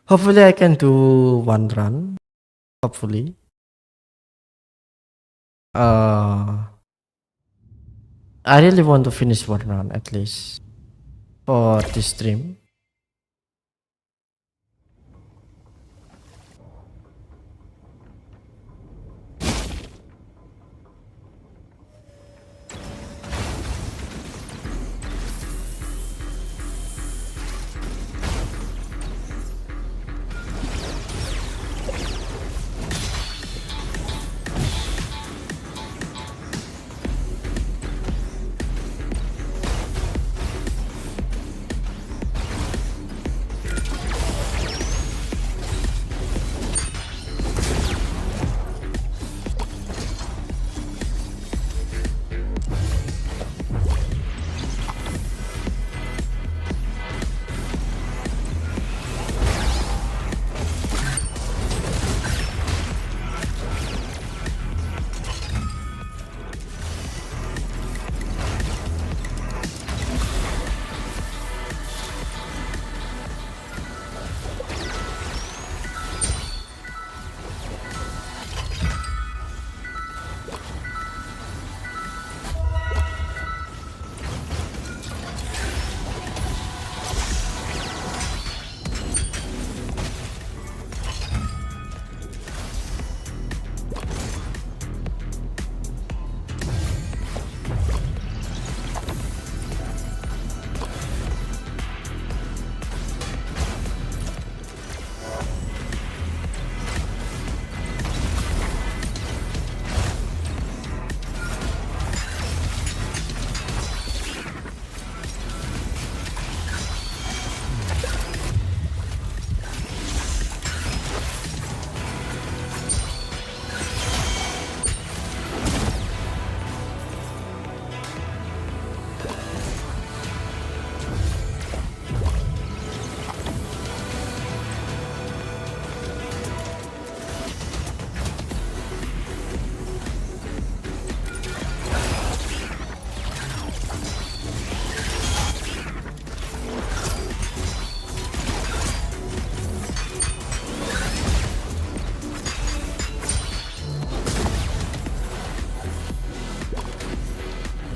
Hopefully I can do one run. Hopefully. I really want to finish one run at least for this stream.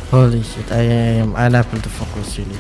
Holy shit, I am unable to focus really.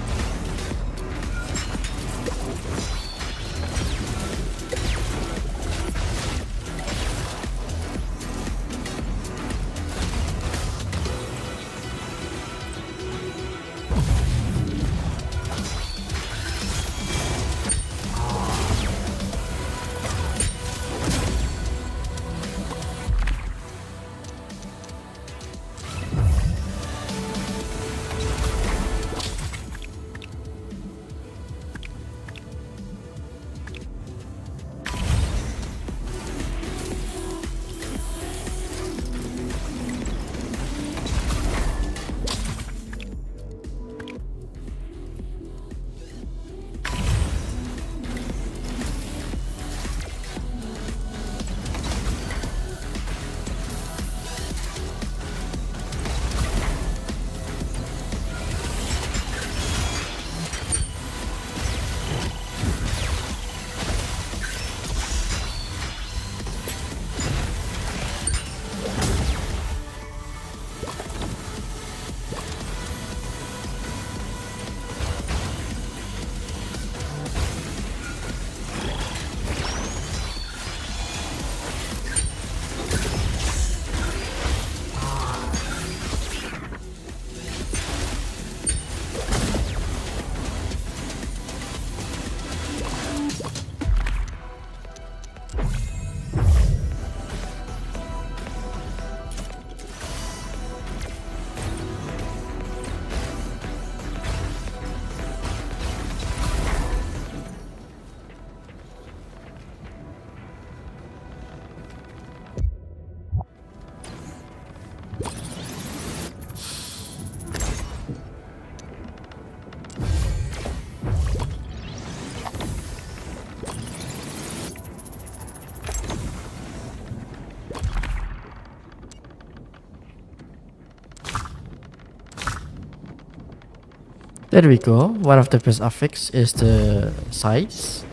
There we go. One of the best affix is the size.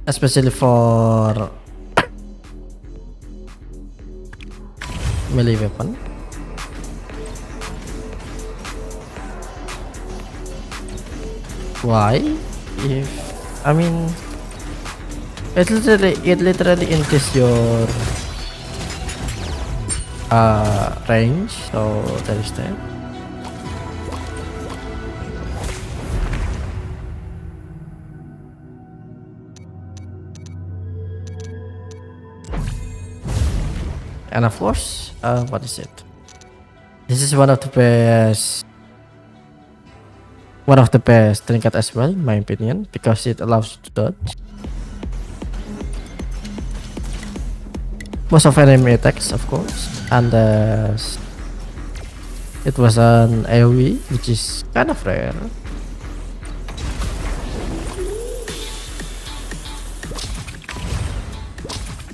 Especially for melee weapon. Why? If I mean it literally increase your range, so there is that. And of course, what is it? This is one of the best trinket as well, in my opinion, because it allows you to dodge most of enemy attacks, of course, and it was an AoE, which is kind of rare.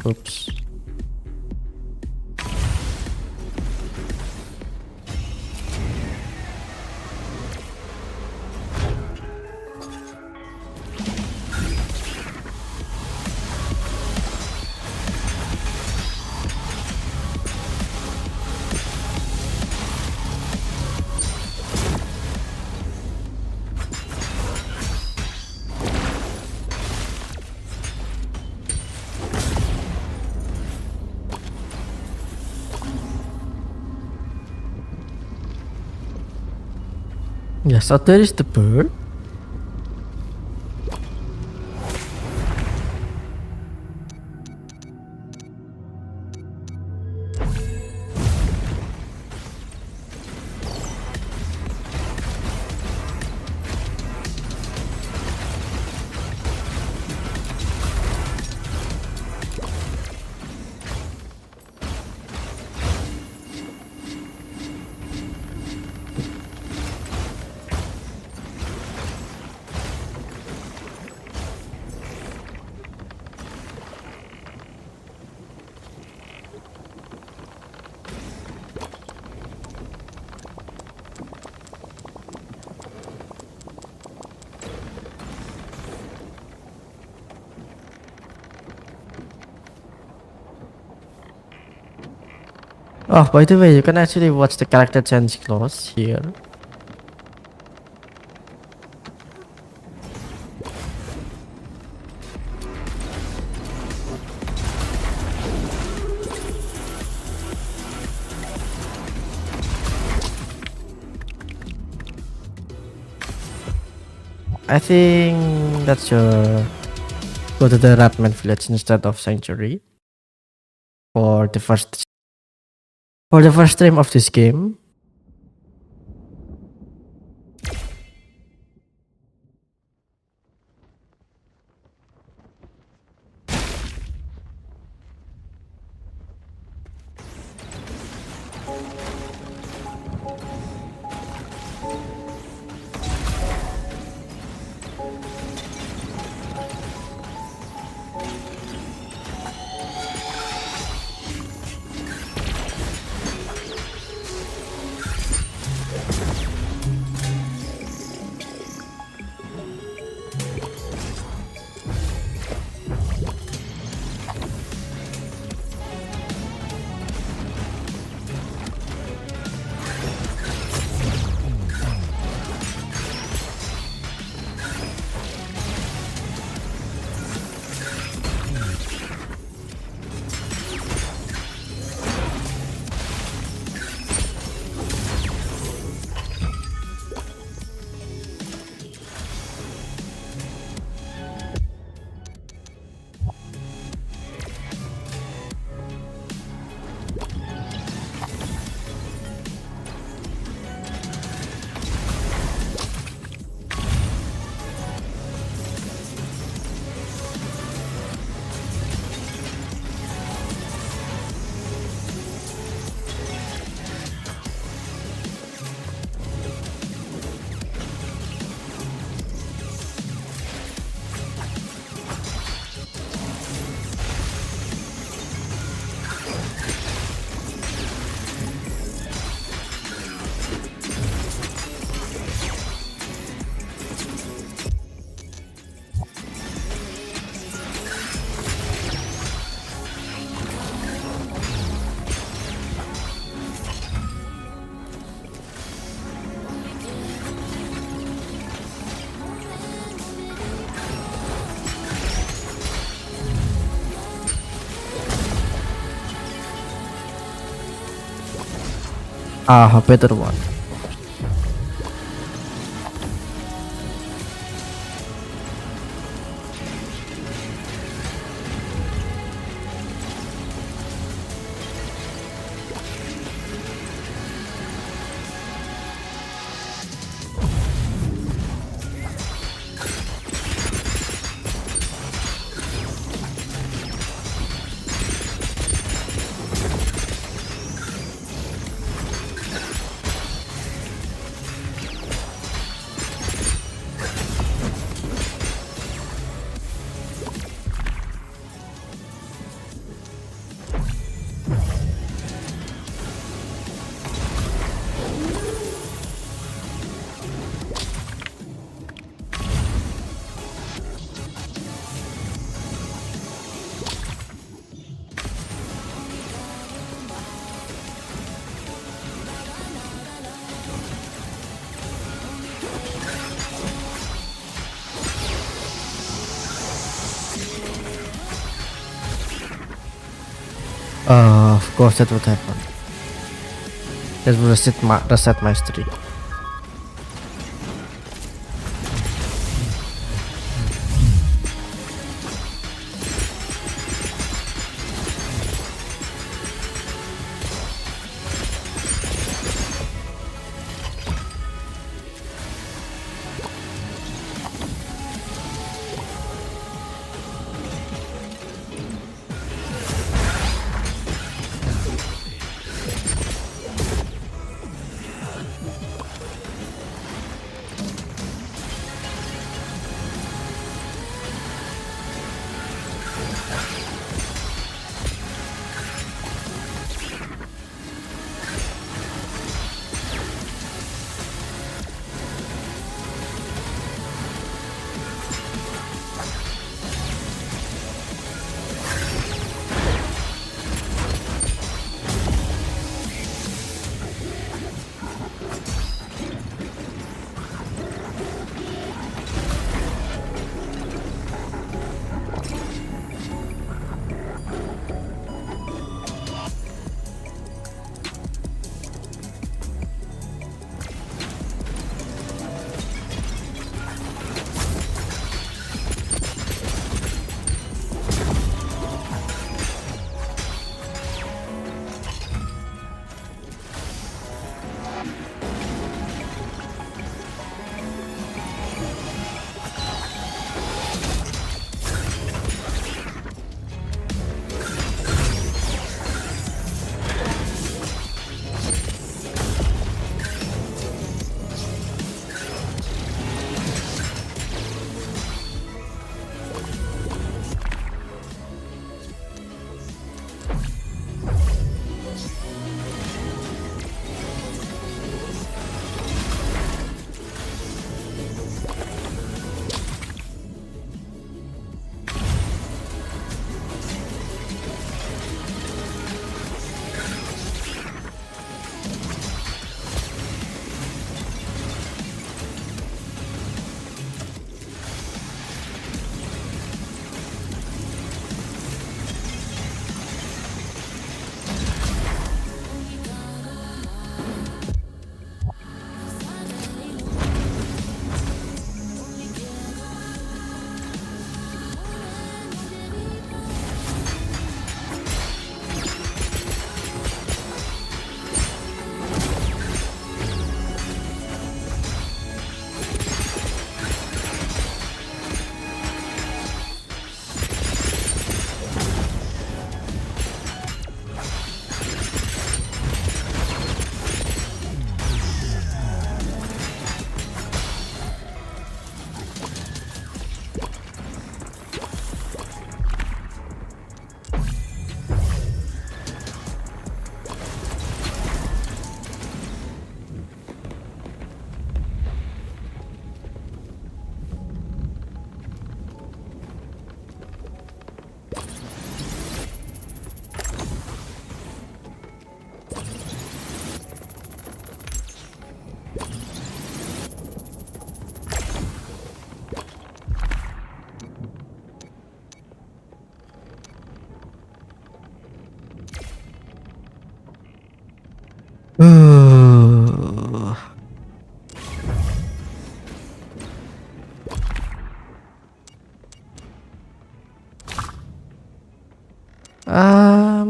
Oops. Yeah, so there is the bird. Oh, by the way, you can actually watch the character change clothes here. I think that's your go to the Ratman village instead of Sanctuary for the first stream of this game. Ah, a better one. Of course that would happen. That would reset my streak.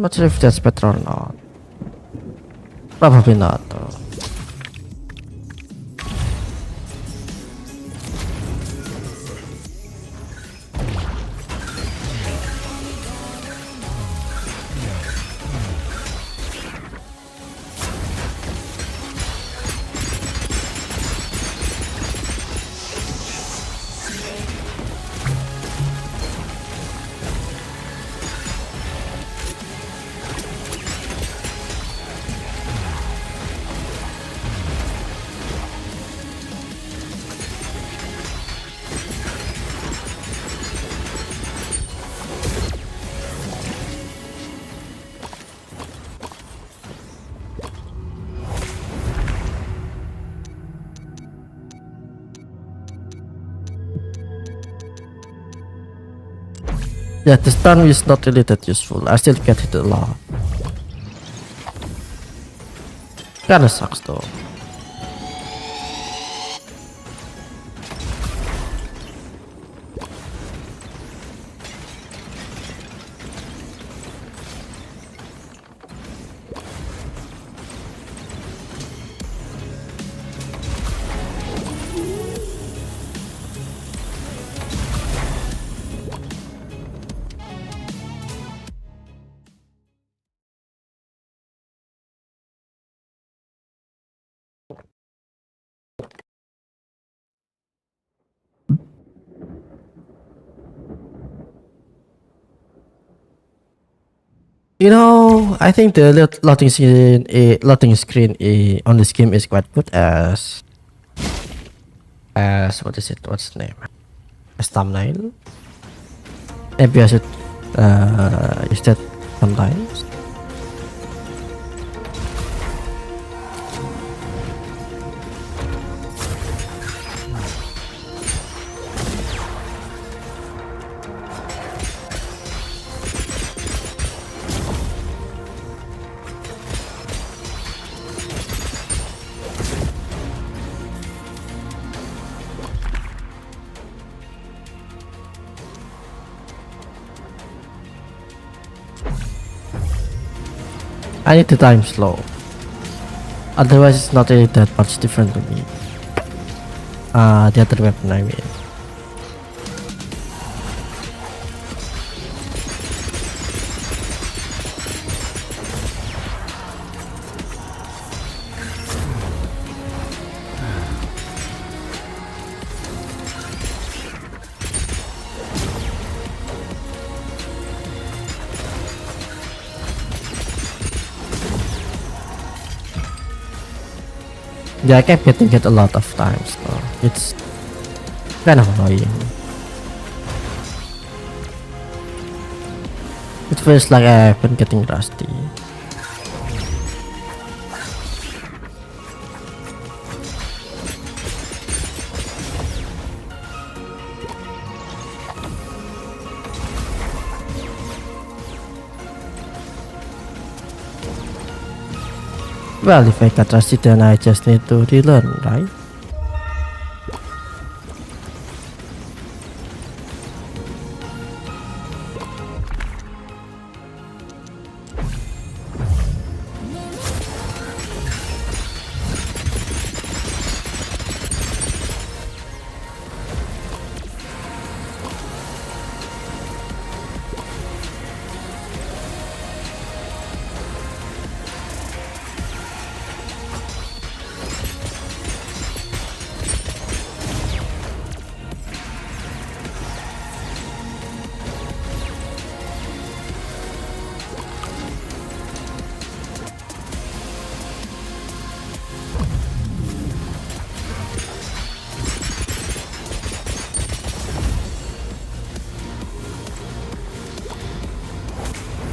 not sure if that's better or not. Probably not though. Yeah, this stun is not really that useful. I still get hit a lot. Kinda sucks though. You know, I think the loading screen on this game is quite good as what is it? What's the name? As thumbnail. Maybe I should use that sometimes. I need the time slow. Otherwise, it's not really that much different to me. The other weapon, I mean. Yeah, I kept getting hit a lot of times though. It's kind of annoying. It feels like I've been getting rusty. Well, if I got rusty, then I just need to relearn, right?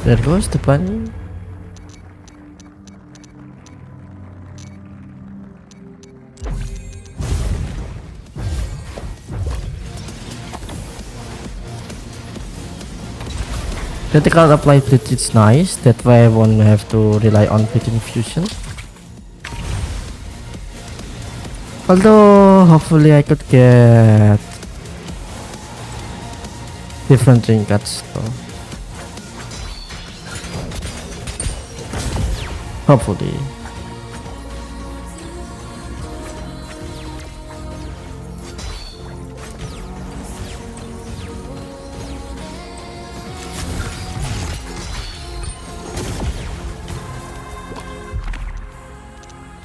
There goes the bunny. Critical apply blitz is nice, that way I won't have to rely on crit infusion. Although hopefully I could get different trinkets though. Hopefully.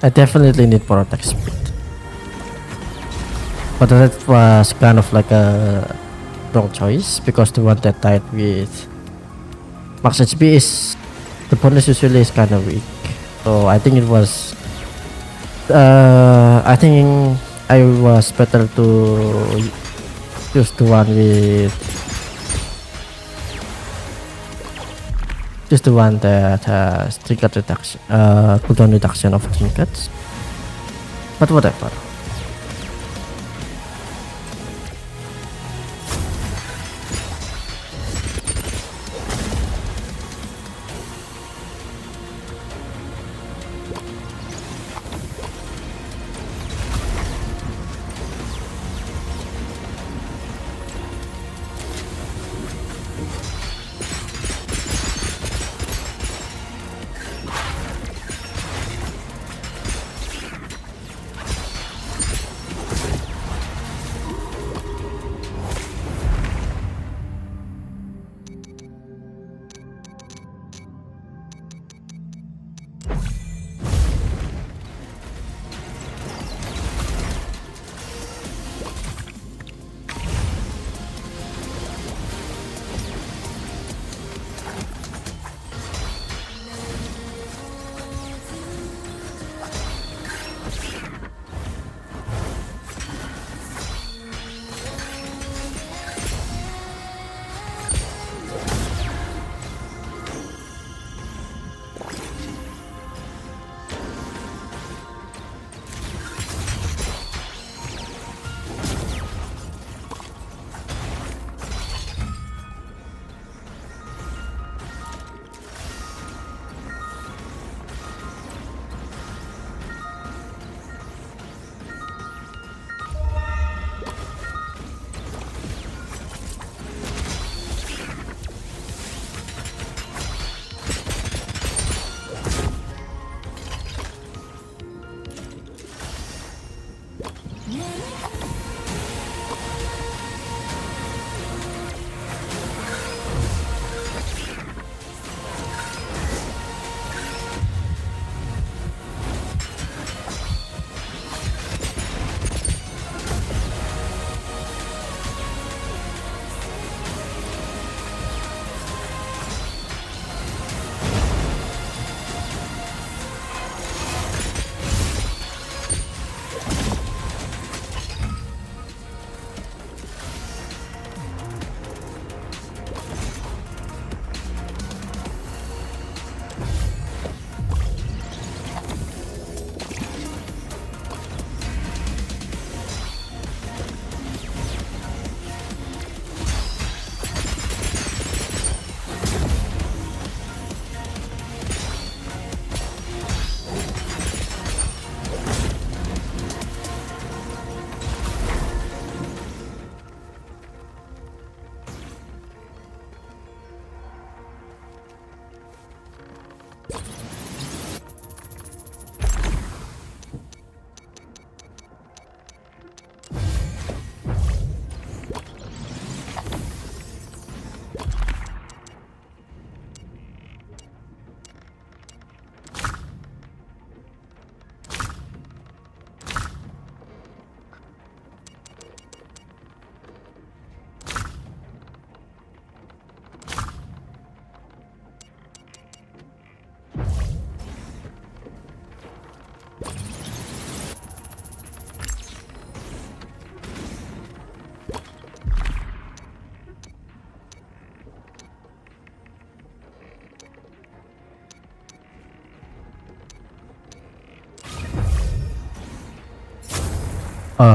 I definitely need more attack speed. But that was kind of like a wrong choice because the one that died with max HP is the bonus usually is kind of weak. So I think it was I think I was better to use the one with just the one that has trinket reduction, cooldown reduction of trinkets. But whatever.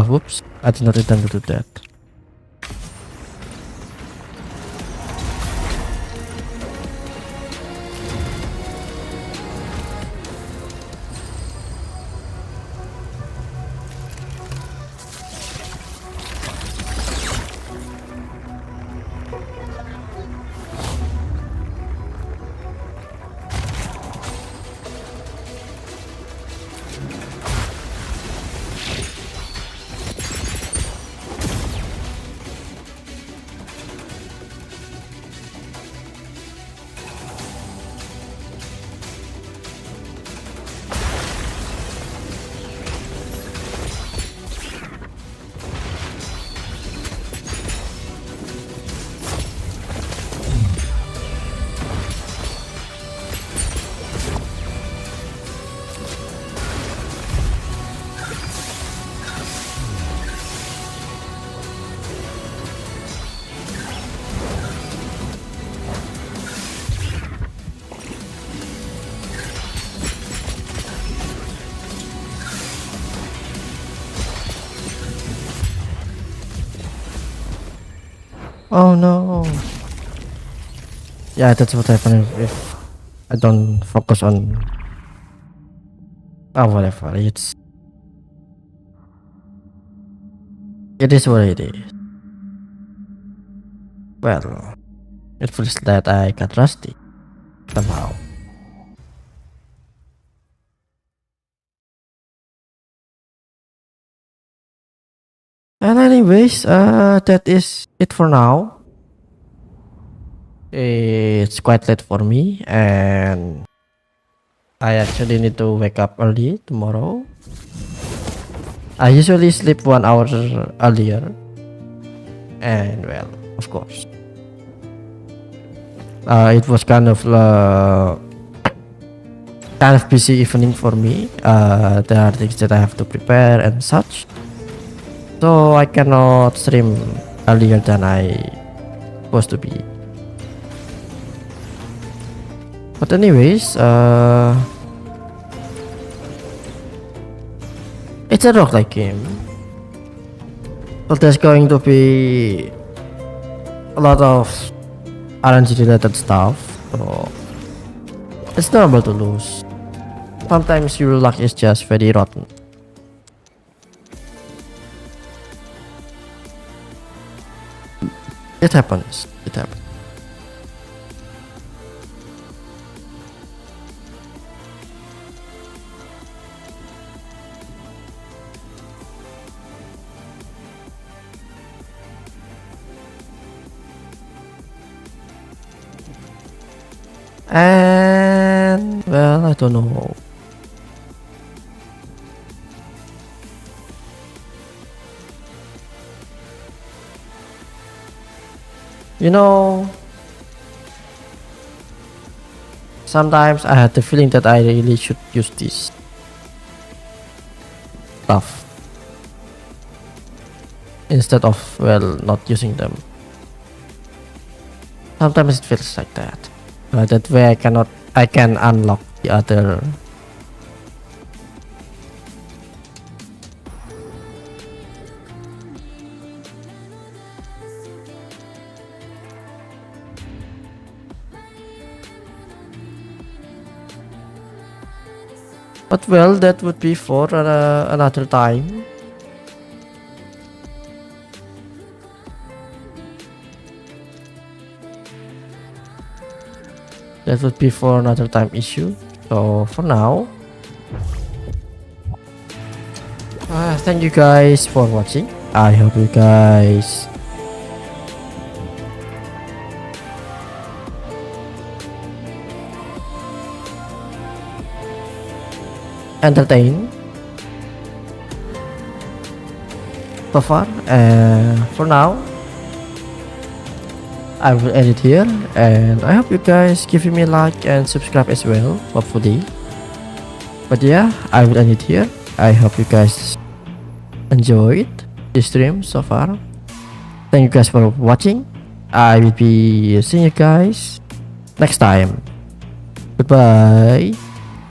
Whoops. I did not intend to do that. Oh no. Yeah, that's what happens if I don't focus on. Oh, whatever. It is what it is. Well, it feels that I got rusty somehow. And anyways, that is it for now. It's quite late for me, and I actually need to wake up early tomorrow. I usually sleep 1 hour earlier, and well, of course, it was kind of busy evening for me. There are things that I have to prepare and such, so I cannot stream earlier than I supposed to be. But anyways, it's a roguelike game, so there's going to be a lot of RNG related stuff, so it's normal to lose. Sometimes your luck is just very rotten. It happens. It happens. And well, I don't know. You know, sometimes I had the feeling that I really should use this stuff instead of, well, not using them. Sometimes it feels like that. That way I can unlock the other. But well, that would be for another time. That would be for another time issue. So for now, thank you guys for watching. I hope you guys entertain so far. For now, I will end it here, and I hope you guys give me a like and subscribe as well, hopefully. But yeah, I will end it here. I hope you guys enjoyed the stream so far. Thank you guys for watching. I will be seeing you guys next time. Goodbye.